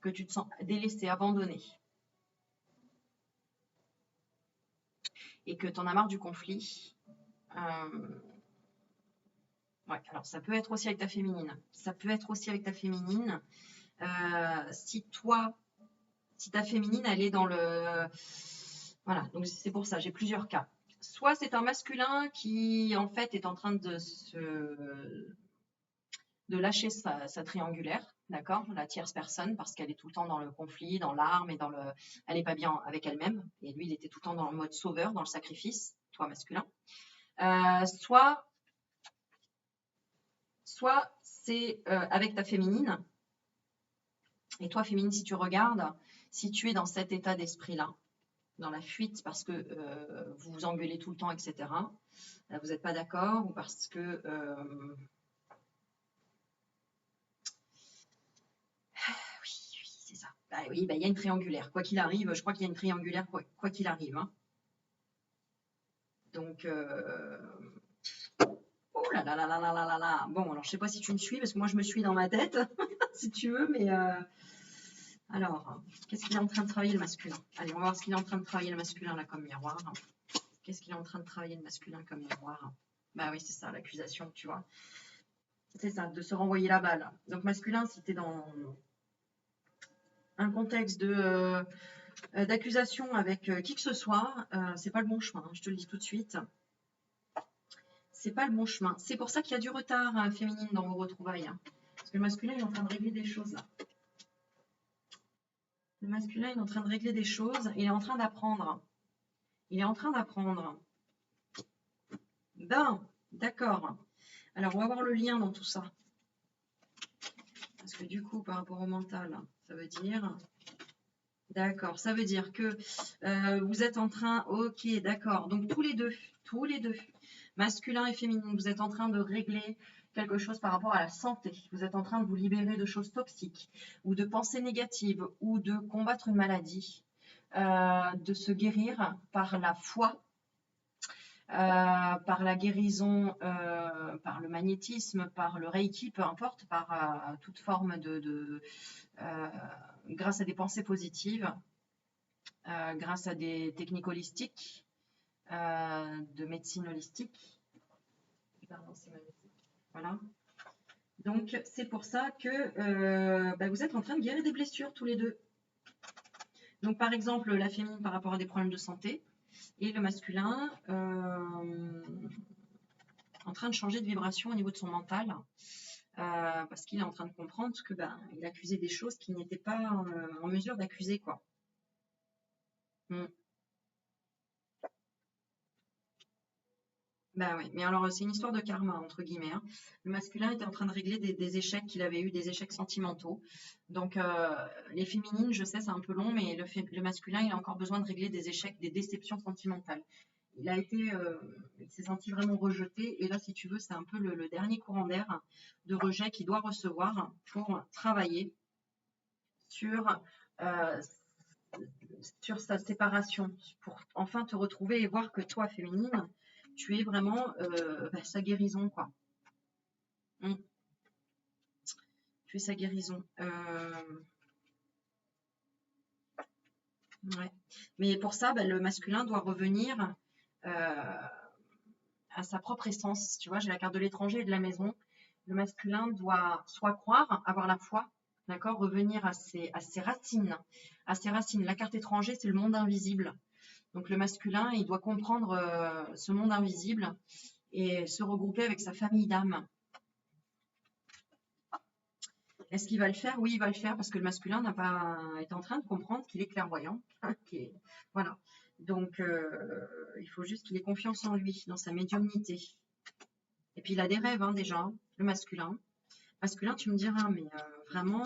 Que tu te sens délaissé, abandonné. Et que tu en as marre du conflit. Ouais, alors ça peut être aussi avec ta féminine. Ça peut être aussi avec ta féminine. Si ta féminine, elle est dans le... Voilà, donc c'est pour ça, j'ai plusieurs cas. Soit c'est un masculin qui, en fait, est en train de lâcher sa triangulaire, d'accord, la tierce personne, parce qu'elle est tout le temps dans le conflit, dans l'arme et elle n'est pas bien avec elle-même. Et lui, il était tout le temps dans le mode sauveur, dans le sacrifice, toi masculin. Soit c'est avec ta féminine. Et toi, féminine, si tu regardes, si tu es dans cet état d'esprit-là, dans la fuite parce que vous vous engueulez tout le temps, etc., vous n'êtes pas d'accord, ou parce que... oui, c'est ça. Bah, oui, bah, y a une triangulaire. Quoi qu'il arrive, je crois qu'il y a une triangulaire, quoi qu'il arrive. Hein. Donc... oh là là là là là là là là. Bon, alors je sais pas si tu me suis, parce que moi je me suis dans ma tête, si tu veux, mais... Alors, qu'est-ce qu'il est en train de travailler le masculin? Allez, on va voir ce qu'il est en train de travailler le masculin là comme miroir. Qu'est-ce qu'il est en train de travailler le masculin comme miroir? Bah oui, c'est ça, l'accusation, tu vois. C'est ça, de se renvoyer la balle. Donc masculin, si tu es dans un contexte d'accusation avec qui que ce soit, c'est pas le bon chemin, je te le dis tout de suite. C'est pas le bon chemin. C'est pour ça qu'il y a du retard féminine dans vos retrouvailles. Hein. Parce que le masculin, il est en train de régler des choses là. Le masculin, il est en train de régler des choses, il est en train d'apprendre. Il est en train d'apprendre. Ben, d'accord. Alors, on va voir le lien dans tout ça. Parce que du coup, par rapport au mental, ça veut dire... D'accord, ça veut dire que vous êtes en train... Ok, d'accord. Donc, tous les deux, masculin et féminin, vous êtes en train de régler quelque chose par rapport à la santé. Vous êtes en train de vous libérer de choses toxiques ou de pensées négatives ou de combattre une maladie, de se guérir par la foi, par la guérison, par le magnétisme, par le reiki, peu importe, par toute forme grâce à des pensées positives, grâce à des techniques holistiques, de médecine holistique. Pardon, c'est magnifique. Voilà. Donc, c'est pour ça que vous êtes en train de guérir des blessures tous les deux. Donc, par exemple, la féminine par rapport à des problèmes de santé et le masculin en train de changer de vibration au niveau de son mental parce qu'il est en train de comprendre que il accusait des choses qu'il n'était pas en mesure d'accuser, quoi. Bah oui, mais alors c'est une histoire de karma, entre guillemets. Hein. Le masculin était en train de régler des échecs qu'il avait eu, des échecs sentimentaux. Donc les féminines, je sais, c'est un peu long, mais le masculin, il a encore besoin de régler des échecs, des déceptions sentimentales. il s'est senti vraiment rejeté. Et là, si tu veux, c'est un peu le dernier courant d'air de rejet qu'il doit recevoir pour travailler sur, euh, sur sa séparation, pour enfin te retrouver et voir que toi, féminine, tu es vraiment sa guérison, quoi. Tu es sa guérison. Ouais. Mais pour ça, le masculin doit revenir à sa propre essence. Tu vois, j'ai la carte de l'étranger et de la maison. Le masculin doit soit croire, avoir la foi, d'accord, revenir à ses racines. À ses racines. La carte étranger, c'est le monde invisible. Donc le masculin, il doit comprendre ce monde invisible et se regrouper avec sa famille d'âme. Est-ce qu'il va le faire? Oui, il va le faire parce que le masculin est en train de comprendre qu'il est clairvoyant. Voilà. Donc, il faut juste qu'il ait confiance en lui, dans sa médiumnité. Et puis, il a des rêves, hein, déjà, le masculin. Masculin, tu me diras, mais vraiment,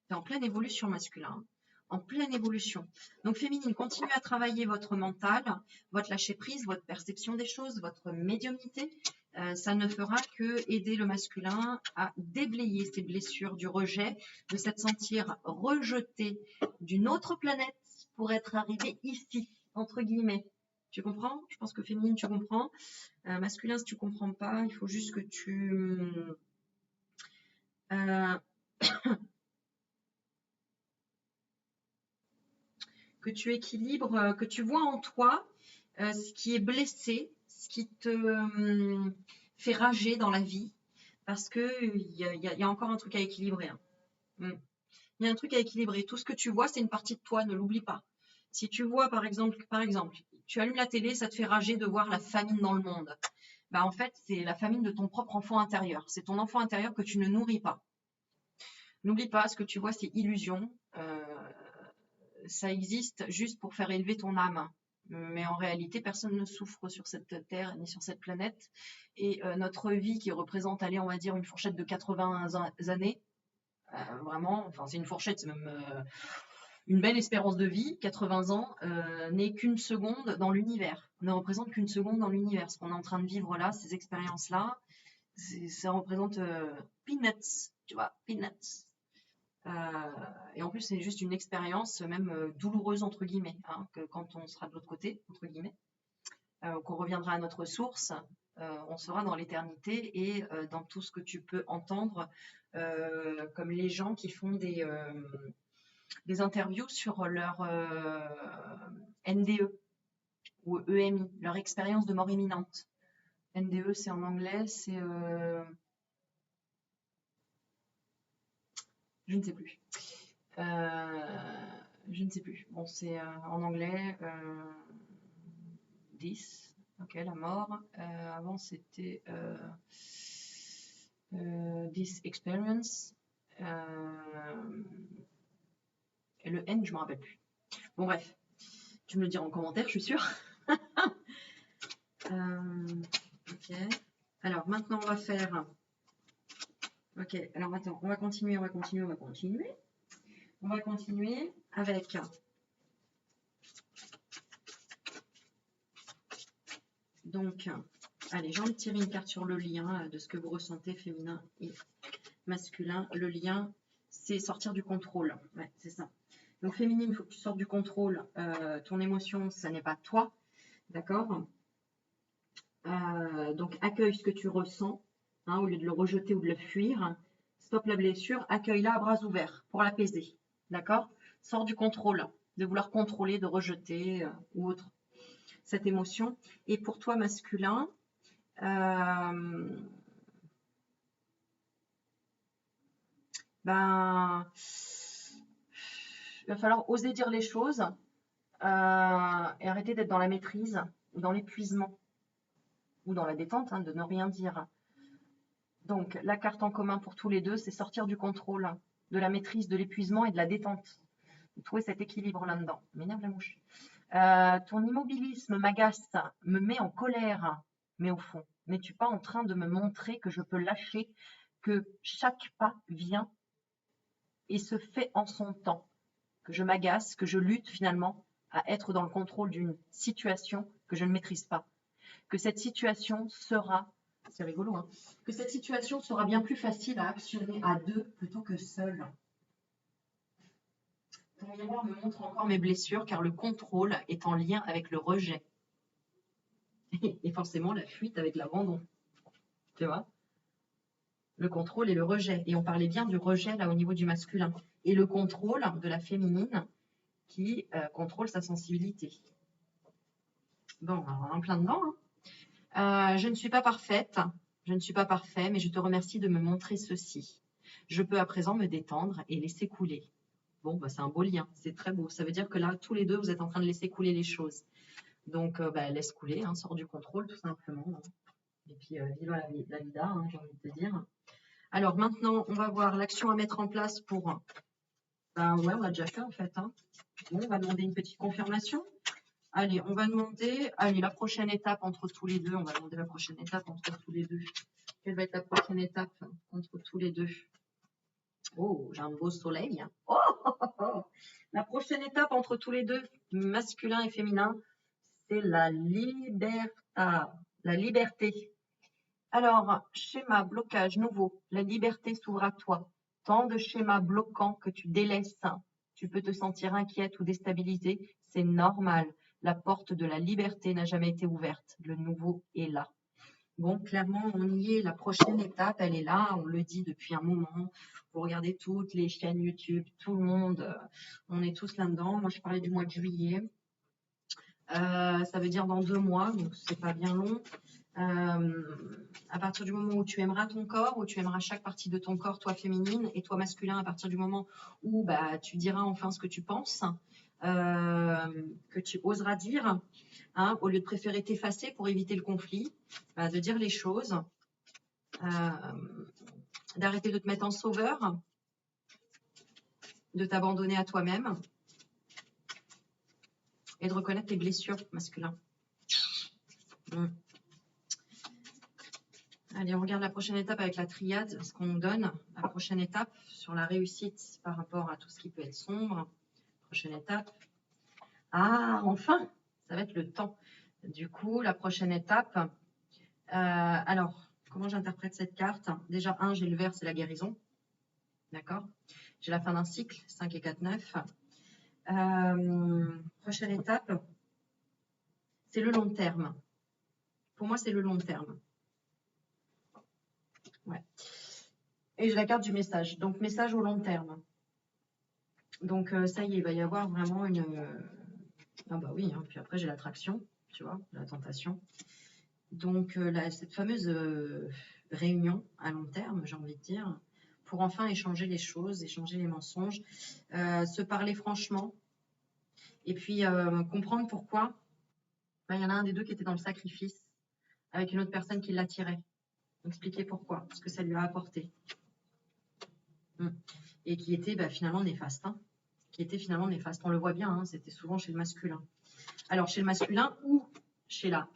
t'es en pleine évolution masculin. En pleine évolution. Donc, féminine, continuez à travailler votre mental, votre lâcher-prise, votre perception des choses, votre médiumnité. Ça ne fera que aider le masculin à déblayer ses blessures du rejet, de s'être sentir rejeté d'une autre planète pour être arrivé ici, entre guillemets. Tu comprends? Je pense que féminine, tu comprends. Masculin, si tu comprends pas, il faut juste que tu équilibres, que tu vois en toi ce qui est blessé, ce qui te fait rager dans la vie, parce que il y a encore un truc à équilibrer. Hein. Il y a un truc à équilibrer. Tout ce que tu vois, c'est une partie de toi, ne l'oublie pas. Si tu vois, par exemple, tu allumes la télé, ça te fait rager de voir la famine dans le monde. En fait, c'est la famine de ton propre enfant intérieur. C'est ton enfant intérieur que tu ne nourris pas. N'oublie pas, ce que tu vois, c'est illusion. Ça existe juste pour faire élever ton âme. Mais en réalité, personne ne souffre sur cette terre ni sur cette planète. Et notre vie qui représente, allez, on va dire, une fourchette de 80 années, vraiment, enfin c'est une fourchette, c'est même une belle espérance de vie, 80 ans, n'est qu'une seconde dans l'univers. Ne représente qu'une seconde dans l'univers. Ce qu'on est en train de vivre là, ces expériences-là, ça représente peanuts, tu vois, peanuts. Et en plus, c'est juste une expérience même douloureuse, entre guillemets, hein, que quand on sera de l'autre côté, entre guillemets, qu'on reviendra à notre source, on sera dans l'éternité et dans tout ce que tu peux entendre, comme les gens qui font des interviews sur leur NDE ou EMI, leur expérience de mort imminente. NDE, c'est en anglais, c'est... je ne sais plus. Je ne sais plus. Bon, c'est en anglais 10. Ok, la mort. Avant, c'était this experience. Et le N, je ne me rappelle plus. Bon, bref. Tu me le diras en commentaire, je suis sûre. Ok. Alors, maintenant, on va faire... Ok, alors attends, on va continuer. On va continuer avec... Donc, allez, j'ai envie de tirer une carte sur le lien de ce que vous ressentez, féminin et masculin. Le lien, c'est sortir du contrôle. Ouais, c'est ça. Donc, féminine, il faut que tu sortes du contrôle. Ton émotion, ça n'est pas toi. D'accord? Donc, accueille ce que tu ressens, hein, au lieu de le rejeter ou de le fuir. Stop la blessure, accueille-la à bras ouverts pour l'apaiser. D'accord? Sors du contrôle, de vouloir contrôler, de rejeter ou autre cette émotion. Et pour toi, masculin, il va falloir oser dire les choses et arrêter d'être dans la maîtrise ou dans l'épuisement ou dans la détente, hein, de ne rien dire. Donc, la carte en commun pour tous les deux, c'est sortir du contrôle, de la maîtrise, de l'épuisement et de la détente. Trouver cet équilibre là-dedans. M'énerve la mouche. Ton immobilisme m'agace, me met en colère. Mais au fond, n'es-tu pas en train de me montrer que je peux lâcher, que chaque pas vient et se fait en son temps, que je m'agace, que je lutte finalement à être dans le contrôle d'une situation que je ne maîtrise pas. Que cette situation sera, c'est rigolo, hein, que cette situation sera bien plus facile à actionner à deux plutôt que seul. Ton miroir me montre encore mes blessures car le contrôle est en lien avec le rejet. Et forcément la fuite avec l'abandon. Tu vois? Le contrôle et le rejet. Et on parlait bien du rejet là au niveau du masculin. Et le contrôle de la féminine qui contrôle sa sensibilité. Bon, en plein dedans. Hein. Je ne suis pas parfaite, je ne suis pas parfait, mais je te remercie de me montrer ceci. Je peux à présent me détendre et laisser couler. Bon, bah, c'est un beau lien, c'est très beau. Ça veut dire que là, tous les deux, vous êtes en train de laisser couler les choses. Donc, laisse couler, hein, sors du contrôle, tout simplement. Hein. Et puis, viva la vida, hein, j'ai envie de te dire. Alors, maintenant, on va voir l'action à mettre en place pour... Ben ouais, on l'a déjà fait, en fait. Hein. Bon, on va demander une petite confirmation. Allez, on va demander... Allez, la prochaine étape entre tous les deux. On va demander la prochaine étape entre tous les deux. Quelle va être la prochaine étape entre tous les deux? Oh, j'ai un beau soleil. Oh, oh, oh, oh. La prochaine étape entre tous les deux, masculin et féminin, c'est la liberté. La liberté. Alors, schéma, blocage, nouveau. La liberté s'ouvre à toi. Tant de schémas bloquants que tu délaisses. Tu peux te sentir inquiète ou déstabilisée. C'est normal. La porte de la liberté n'a jamais été ouverte. Le nouveau est là. Bon, clairement, on y est. La prochaine étape, elle est là. On le dit depuis un moment. Vous regardez toutes les chaînes YouTube, tout le monde. On est tous là-dedans. Moi, je parlais du mois de juillet. Ça veut dire dans 2 mois, donc c'est pas bien long. À partir du moment où tu aimeras ton corps, où tu aimeras chaque partie de ton corps, toi féminine et toi masculin, à partir du moment où bah, tu diras enfin ce que tu penses, que tu oseras dire, hein, au lieu de préférer t'effacer pour éviter le conflit, bah, de dire les choses, d'arrêter de te mettre en sauveur, de t'abandonner à toi-même et de reconnaître tes blessures masculines. Allez, on regarde la prochaine étape avec la triade, ce qu'on nous donne. La prochaine étape sur la réussite par rapport à tout ce qui peut être sombre. Prochaine étape. Ah, enfin, ça va être le temps. Du coup, la prochaine étape. Alors, comment j'interprète cette carte? Déjà, j'ai le vert, c'est la guérison. D'accord? J'ai la fin d'un cycle, 5 et 4, 9. Prochaine étape, c'est le long terme. Pour moi, c'est le long terme. Ouais. Et j'ai la carte du message. Donc, message au long terme. Donc, ça y est, il va y avoir vraiment une... Ah bah oui, hein. Puis après, j'ai l'attraction, tu vois, la tentation. Donc, cette fameuse réunion à long terme, j'ai envie de dire, pour enfin échanger les choses, échanger les mensonges, se parler franchement, et puis comprendre pourquoi il y en a un des deux qui était dans le sacrifice, avec une autre personne qui l'attirait. Expliquer pourquoi, ce que ça lui a apporté. Et qui était finalement néfaste. Hein. Qui était finalement néfaste. On le voit bien, hein, c'était souvent chez le masculin. Alors, chez le masculin ou chez la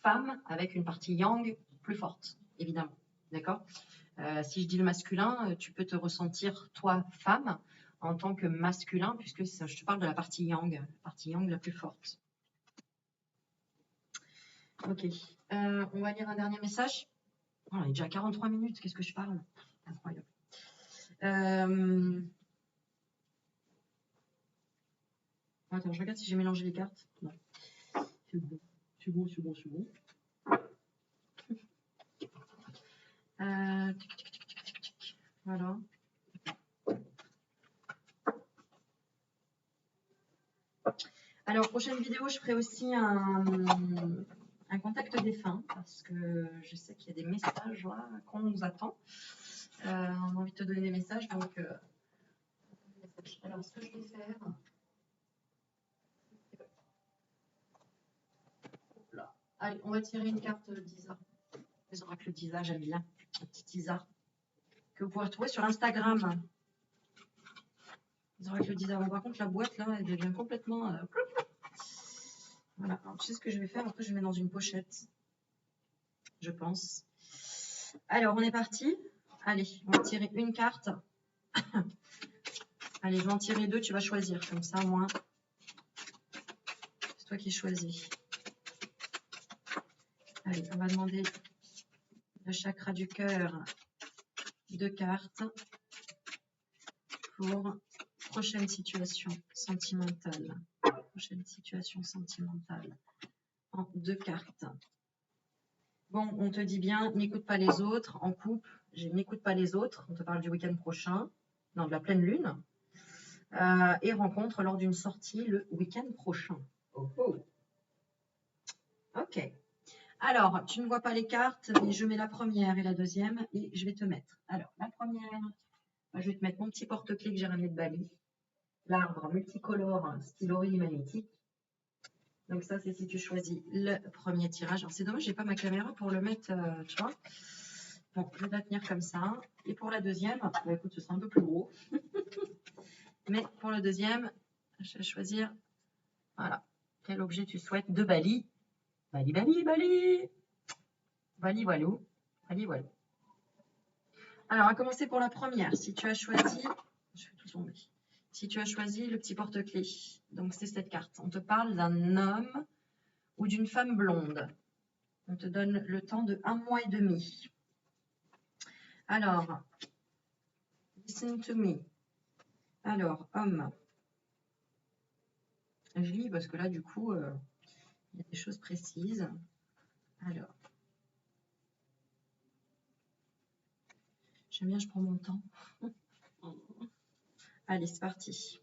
femme avec une partie yang plus forte, évidemment. D'accord? Si je dis le masculin, tu peux te ressentir, toi, femme, en tant que masculin, puisque je te parle de la partie yang la plus forte. Ok. On va lire un dernier message. Oh, on est déjà à 43 minutes. Qu'est-ce que je parle? Incroyable. Attends, je regarde si j'ai mélangé les cartes. Non. C'est bon. C'est bon, c'est bon, c'est bon. Voilà. Alors, prochaine vidéo, je ferai aussi un contact défunt parce que je sais qu'il y a des messages là, qu'on nous attend. On a envie de te donner des messages. Donc, alors, ce que je vais faire... Là. Allez, on va tirer une carte d'Isa. Les oracles d'Isa, j'aime bien. Un petit Isa que vous pouvez retrouver sur Instagram. Les oracles d'Isa. Bon, par contre, la boîte, là, elle devient complètement... Voilà. Alors, tu sais ce que je vais faire? Après, je mets dans une pochette. Je pense. Alors, on est parti. Allez, on va tirer une carte. Allez, je vais en tirer 2. Tu vas choisir. Comme ça, au moins, C'est toi qui choisis. Allez, on va demander le chakra du cœur, 2 cartes pour prochaine situation sentimentale. Prochaine situation sentimentale en 2 cartes. Bon, on te dit bien, n'écoute pas les autres. En couple, n'écoute pas les autres. On te parle du week-end prochain, non, de la pleine lune. Et rencontre lors d'une sortie le week-end prochain. Oh, oh. Ok. Alors, tu ne vois pas les cartes, mais je mets la première et la deuxième et je vais te mettre. Alors, la première, je vais te mettre mon petit porte-clés que j'ai ramené de Bali. L'arbre multicolore, stylorie magnétique. Donc ça, c'est si tu choisis le premier tirage. Alors, c'est dommage, j'ai pas ma caméra pour le mettre, tu vois. Bon, je vais la tenir comme ça. Et pour la deuxième, bon, écoute, ce sera un peu plus gros. Mais pour la deuxième, je vais choisir, voilà, quel objet tu souhaites de Bali. Bali, Bali, Bali. Bali, walou. Bali, walou. Alors, on va commencer pour la première. Si tu as choisi, je vais tout tomber. Si tu as choisi le petit porte-clés, donc c'est cette carte. On te parle d'un homme ou d'une femme blonde. On te donne le temps de 1 mois et demi. Alors, listen to me. Alors, homme. Je lis parce que là, du coup, il y a des choses précises. Alors, j'aime bien, je prends mon temps. Allez, c'est parti.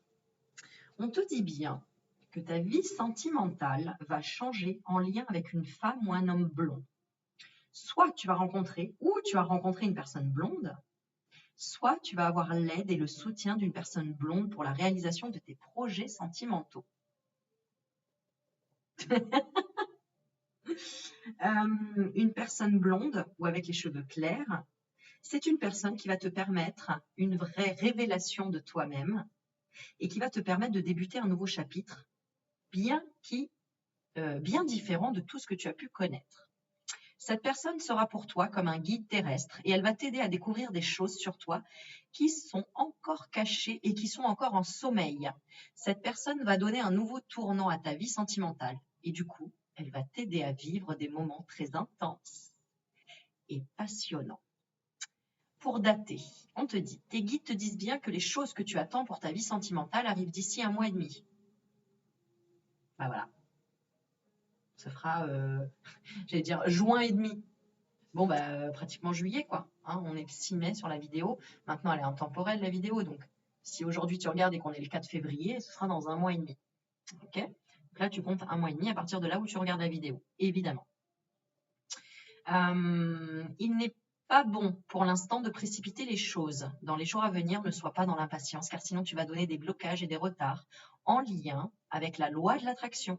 On te dit bien que ta vie sentimentale va changer en lien avec une femme ou un homme blond. Soit tu vas rencontrer une personne blonde, soit tu vas avoir l'aide et le soutien d'une personne blonde pour la réalisation de tes projets sentimentaux. Une personne blonde ou avec les cheveux clairs, c'est une personne qui va te permettre une vraie révélation de toi-même et qui va te permettre de débuter un nouveau chapitre, bien différent de tout ce que tu as pu connaître. Cette personne sera pour toi comme un guide terrestre et elle va t'aider à découvrir des choses sur toi qui sont encore cachées et qui sont encore en sommeil. Cette personne va donner un nouveau tournant à ta vie sentimentale et du coup, elle va t'aider à vivre des moments très intenses et passionnants. Pour dater, on te dit, tes guides te disent bien que les choses que tu attends pour ta vie sentimentale arrivent d'ici 1 mois et demi. Ben voilà. Ça fera, j'allais dire, juin et demi. Bon, bah, pratiquement juillet, quoi. Hein, on est le 6 mai sur la vidéo. Maintenant, elle est intemporelle, la vidéo. Donc, si aujourd'hui tu regardes et qu'on est le 4 février, ce sera dans 1 mois et demi. OK ? Donc là, tu comptes 1 mois et demi à partir de là où tu regardes la vidéo, évidemment. Il n'est pas bon pour l'instant de précipiter les choses. Dans les jours à venir, ne sois pas dans l'impatience, car sinon tu vas donner des blocages et des retards en lien avec la loi de l'attraction.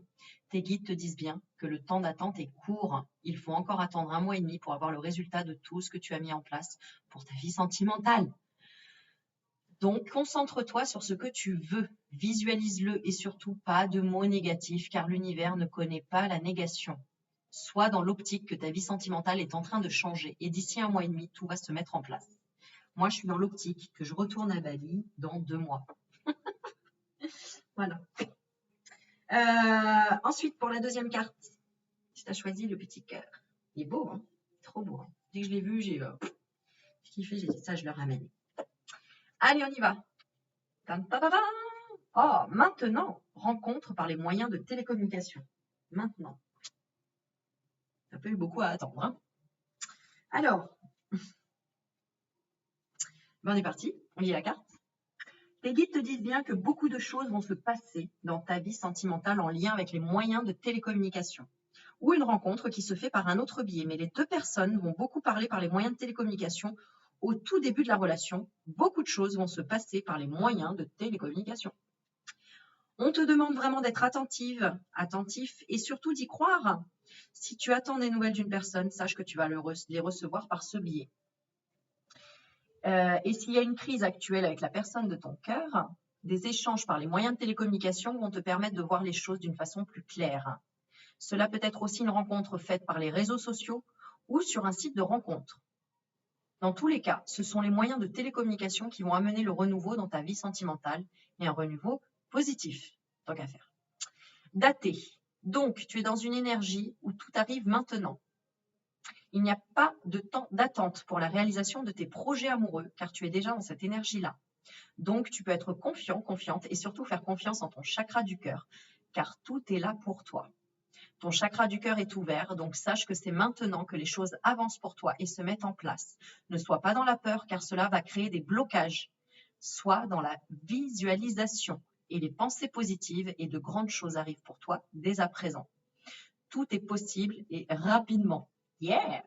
Tes guides te disent bien que le temps d'attente est court. Il faut encore attendre 1 mois et demi pour avoir le résultat de tout ce que tu as mis en place pour ta vie sentimentale. Donc, concentre-toi sur ce que tu veux, visualise-le et surtout pas de mots négatifs, car l'univers ne connaît pas la négation. Sois dans l'optique que ta vie sentimentale est en train de changer et d'ici 1 mois et demi, tout va se mettre en place. Moi, je suis dans l'optique que je retourne à Bali dans 2 mois. Voilà. Ensuite, pour la deuxième carte, tu as choisi le petit cœur. Il est beau, hein? Trop beau. Hein? Dès que je l'ai vu, j'ai kiffé, j'ai dit ça, je le ramène. Allez, on y va. Oh, maintenant, rencontre par les moyens de télécommunication. Maintenant. Ça peut eu beaucoup à attendre. Hein? Alors, ben on est parti. On lit la carte. Tes guides te disent bien que beaucoup de choses vont se passer dans ta vie sentimentale en lien avec les moyens de télécommunication ou une rencontre qui se fait par un autre biais. Mais les 2 personnes vont beaucoup parler par les moyens de télécommunication au tout début de la relation. Beaucoup de choses vont se passer par les moyens de télécommunication. On te demande vraiment d'être attentif et surtout d'y croire. Si tu attends des nouvelles d'une personne, sache que tu vas les recevoir par ce biais. Et s'il y a une crise actuelle avec la personne de ton cœur, des échanges par les moyens de télécommunication vont te permettre de voir les choses d'une façon plus claire. Cela peut être aussi une rencontre faite par les réseaux sociaux ou sur un site de rencontre. Dans tous les cas, ce sont les moyens de télécommunication qui vont amener le renouveau dans ta vie sentimentale et un renouveau positif, tant qu'à faire. Dater. Donc, tu es dans une énergie où tout arrive maintenant. Il n'y a pas de temps d'attente pour la réalisation de tes projets amoureux, car tu es déjà dans cette énergie-là. Donc, tu peux être confiant, confiante et surtout faire confiance en ton chakra du cœur, car tout est là pour toi. Ton chakra du cœur est ouvert, donc sache que c'est maintenant que les choses avancent pour toi et se mettent en place. Ne sois pas dans la peur, car cela va créer des blocages. Sois dans la visualisation et les pensées positives, et de grandes choses arrivent pour toi dès à présent. Tout est possible et rapidement. Yeah!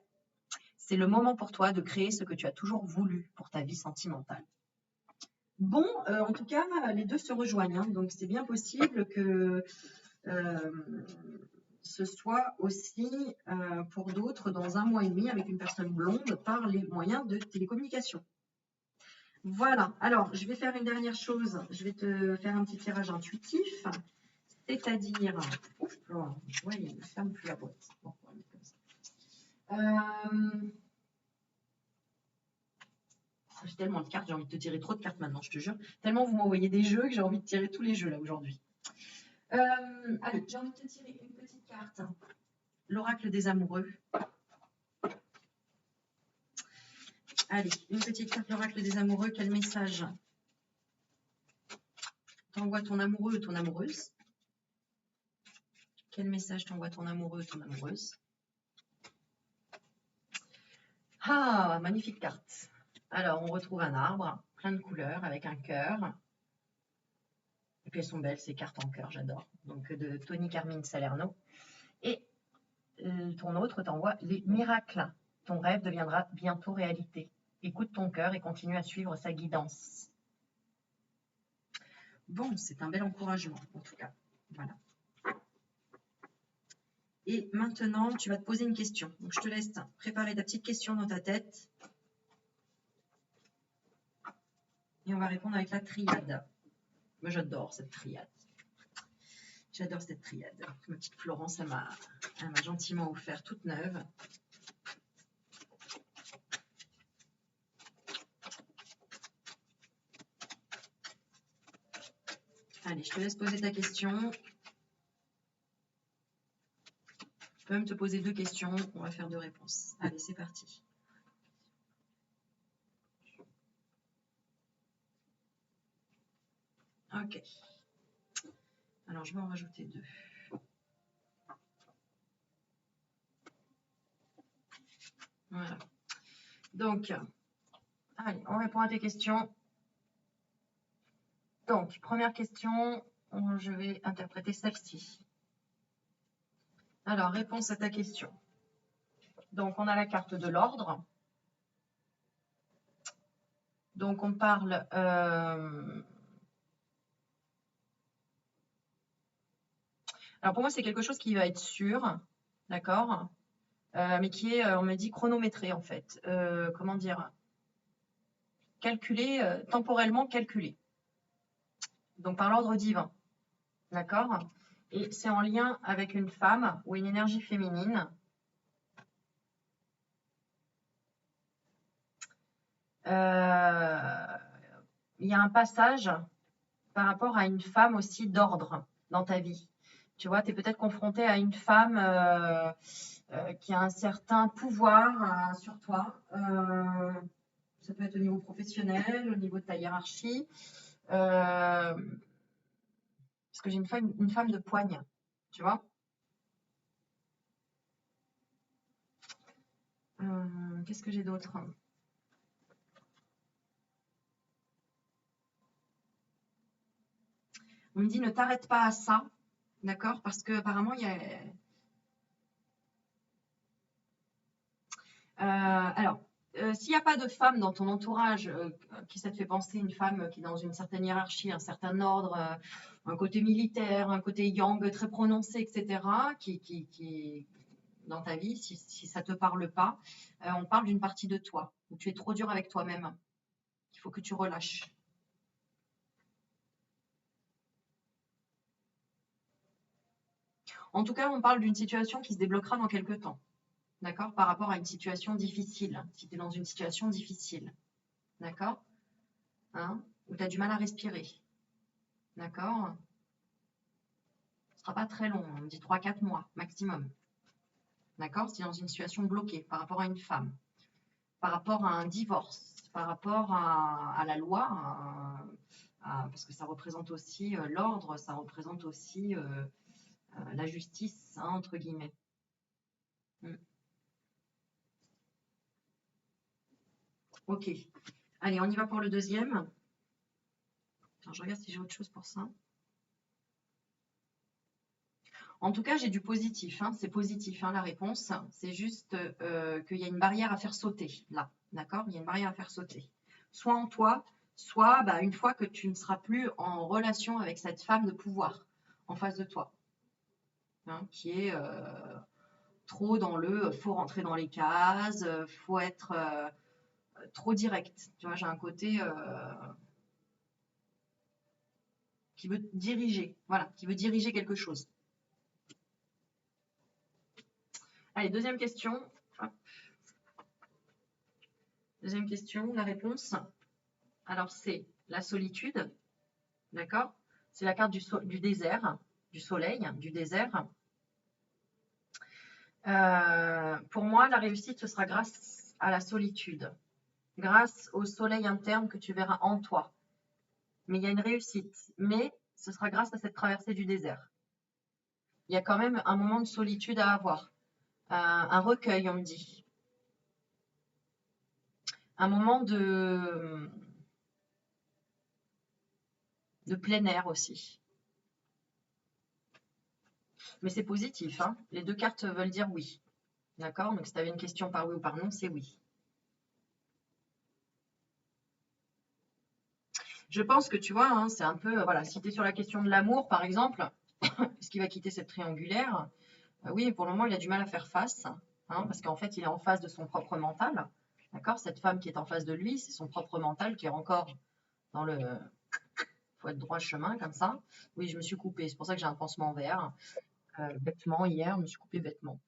C'est le moment pour toi de créer ce que tu as toujours voulu pour ta vie sentimentale. Bon, en tout cas, les deux se rejoignent, hein, donc c'est bien possible que ce soit aussi pour d'autres dans 1 mois et demi avec une personne blonde par les moyens de télécommunication. Voilà, alors je vais faire une dernière chose, je vais te faire un petit tirage intuitif, c'est-à-dire, ouf, ouais, il ne ferme plus la boîte. Bon, on va mettre comme ça. J'ai tellement de cartes, j'ai envie de te tirer trop de cartes maintenant, je te jure. Tellement vous m'envoyez des jeux que j'ai envie de tirer tous les jeux là aujourd'hui. Allez, j'ai envie de te tirer une petite carte. L'oracle des amoureux. Allez, une petite carte, l'oracle des amoureux. Quel message t'envoie ton amoureux ou ton amoureuse? Quel message t'envoie ton amoureux ou ton amoureuse? Ah, magnifique carte. Alors, on retrouve un arbre, plein de couleurs, avec un cœur. Et puis elles sont belles, ces cartes en cœur, j'adore. Donc, de Tony Carmine Salerno. Et ton autre t'envoie les miracles. Ton rêve deviendra bientôt réalité. Écoute ton cœur et continue à suivre sa guidance. Bon, c'est un bel encouragement, en tout cas. Voilà. Et maintenant, tu vas te poser une question. Donc, je te laisse préparer ta petite question dans ta tête. Et on va répondre avec la triade. Moi, j'adore cette triade. J'adore cette triade. Ma petite Florence, elle m'a gentiment offert toute neuve. Allez, je te laisse poser ta question. Tu peux même te poser 2 questions. On va faire 2 réponses. Allez, c'est parti. Ok. Alors, je vais en rajouter 2. Voilà. Donc, allez, on répond à tes questions. Donc, première question, je vais interpréter celle-ci. Alors, réponse à ta question. Donc, on a la carte de l'ordre. Donc, on parle... Alors, pour moi, c'est quelque chose qui va être sûr, d'accord, mais qui est, on me dit, chronométré, en fait. Comment dire? Calculé, temporellement calculé. Donc, par l'ordre divin, d'accord? Et c'est en lien avec une femme ou une énergie féminine. Il y a un passage par rapport à une femme aussi d'ordre dans ta vie. Tu vois, tu es peut-être confronté à une femme qui a un certain pouvoir sur toi. Ça peut être au niveau professionnel, au niveau de ta hiérarchie. Parce que j'ai une femme de poigne, tu vois. Qu'est-ce que j'ai d'autre? On me dit ne t'arrête pas à ça, d'accord? Parce que apparemment il y a. Alors, s'il n'y a pas de femme dans ton entourage qui ça te fait penser une femme qui est dans une certaine hiérarchie, un certain ordre, un côté militaire, un côté yang très prononcé, etc., qui dans ta vie, si ça ne te parle pas, on parle d'une partie de toi où tu es trop dur avec toi-même. Il faut que tu relâches. En tout cas, on parle d'une situation qui se débloquera dans quelques temps. D'accord? Par rapport à une situation difficile. Si tu es dans une situation difficile. D'accord? Hein? Où tu as du mal à respirer. D'accord? sera pas très long, on dit 3-4 mois maximum. D'accord? C'est dans une situation bloquée par rapport à une femme, par rapport à un divorce, par rapport à la loi, parce que ça représente aussi l'ordre, ça représente aussi la justice, hein, entre guillemets. Ok. Allez, on y va pour le deuxième. Attends, je regarde si j'ai autre chose pour ça. En tout cas, j'ai du positif, hein. C'est positif, hein, la réponse. C'est juste qu'il y a une barrière à faire sauter, là. D'accord? Il y a une barrière à faire sauter. Soit en toi, soit une fois que tu ne seras plus en relation avec cette femme de pouvoir en face de toi, hein, qui est trop dans le faut rentrer dans les cases, faut être trop direct. Tu vois, j'ai un côté qui veut diriger, voilà, qui veut diriger quelque chose. Allez, deuxième question. Deuxième question, la réponse. Alors, c'est la solitude, d'accord? C'est la carte du désert, du soleil, du désert. Pour moi, la réussite, ce sera grâce à la solitude, grâce au soleil interne que tu verras en toi. Mais il y a une réussite, mais ce sera grâce à cette traversée du désert. Il y a quand même un moment de solitude à avoir, un recueil, on me dit. Un moment de plein air aussi. Mais c'est positif, hein. Les deux cartes veulent dire oui. D'accord? Donc si tu avais une question par oui ou par non, c'est oui. Je pense que tu vois, hein, c'est un peu, voilà, si tu es sur la question de l'amour, par exemple, est-ce qu'il va quitter cette triangulaire? Oui, pour le moment, il a du mal à faire face, hein, parce qu'en fait, il est en face de son propre mental. D'accord? Cette femme qui est en face de lui, c'est son propre mental qui est encore dans le... faut être droit chemin, comme ça. Oui, je me suis coupée, c'est pour ça que j'ai un pansement vert. Bêtement, hier, je me suis coupée bêtement.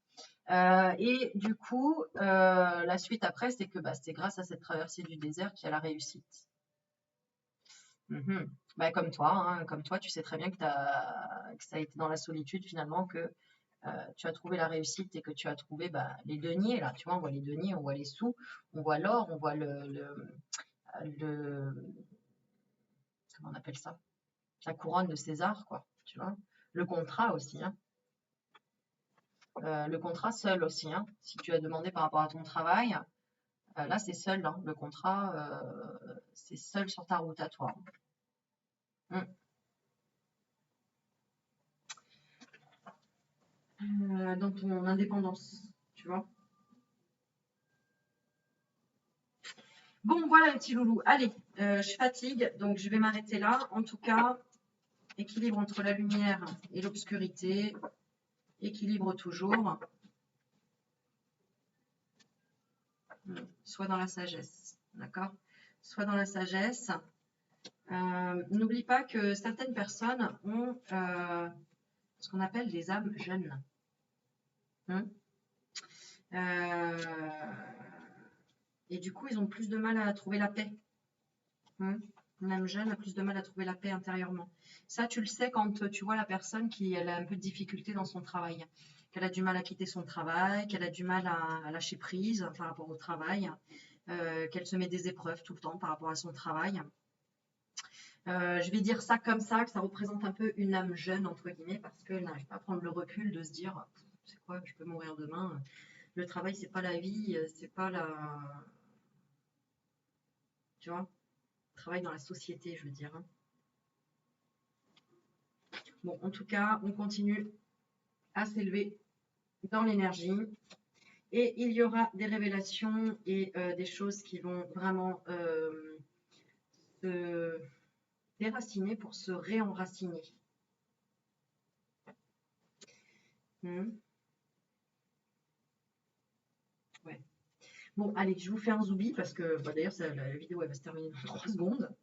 Et du coup, la suite après, c'est que c'est grâce à cette traversée du désert qu'il y a la réussite. Comme toi, tu sais très bien que ça a été dans la solitude finalement que tu as trouvé la réussite et que tu as trouvé les deniers. Là, tu vois, on voit les deniers, on voit les sous, on voit l'or, on voit comment on appelle ça? La couronne de César, quoi, tu vois. Le contrat aussi, hein. Le contrat seul aussi, hein. Si tu as demandé par rapport à ton travail, là c'est seul, hein. Le contrat, c'est seul sur ta route à toi. Dans ton indépendance, tu vois. Bon, voilà les petits loulous. Allez, je fatigue, donc je vais m'arrêter là. En tout cas, équilibre entre la lumière et l'obscurité. Équilibre toujours. Soit dans la sagesse, d'accord? Soit dans la sagesse. N'oublie pas que certaines personnes ont ce qu'on appelle des âmes jeunes. Et du coup, ils ont plus de mal à trouver la paix. Une âme jeune a plus de mal à trouver la paix intérieurement. Ça, tu le sais quand tu vois la personne qui elle a un peu de difficulté dans son travail, qu'elle a du mal à quitter son travail, qu'elle a du mal à lâcher prise par rapport au travail, qu'elle se met des épreuves tout le temps par rapport à son travail. Je vais dire ça comme ça, que ça représente un peu une âme jeune, entre guillemets, parce qu'elle n'arrive pas à prendre le recul de se dire, c'est quoi, je peux mourir demain. Le travail, c'est pas la vie, c'est pas la... Tu vois? Travail dans la société, je veux dire. Bon, en tout cas, on continue à s'élever dans l'énergie et il y aura des révélations et des choses qui vont vraiment se déraciner pour se réenraciner. Ouais. Bon, allez, je vous fais un zoubi parce que d'ailleurs, la vidéo elle va se terminer dans 3 secondes.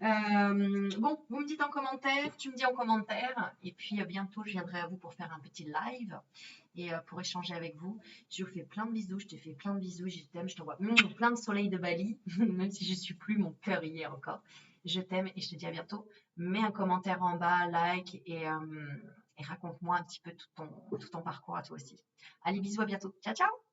Bon, vous me dites en commentaire, tu me dis en commentaire, et puis bientôt je viendrai à vous pour faire un petit live et pour échanger avec vous. Je vous fais plein de bisous, je te fais plein de bisous, je t'aime, je t'envoie plein de soleil de Bali, même si je suis plus, mon cœur y est encore. Je t'aime et je te dis à bientôt. Mets un commentaire en bas, like et raconte-moi un petit peu tout ton parcours à toi aussi. Allez, bisous, à bientôt. Ciao, ciao!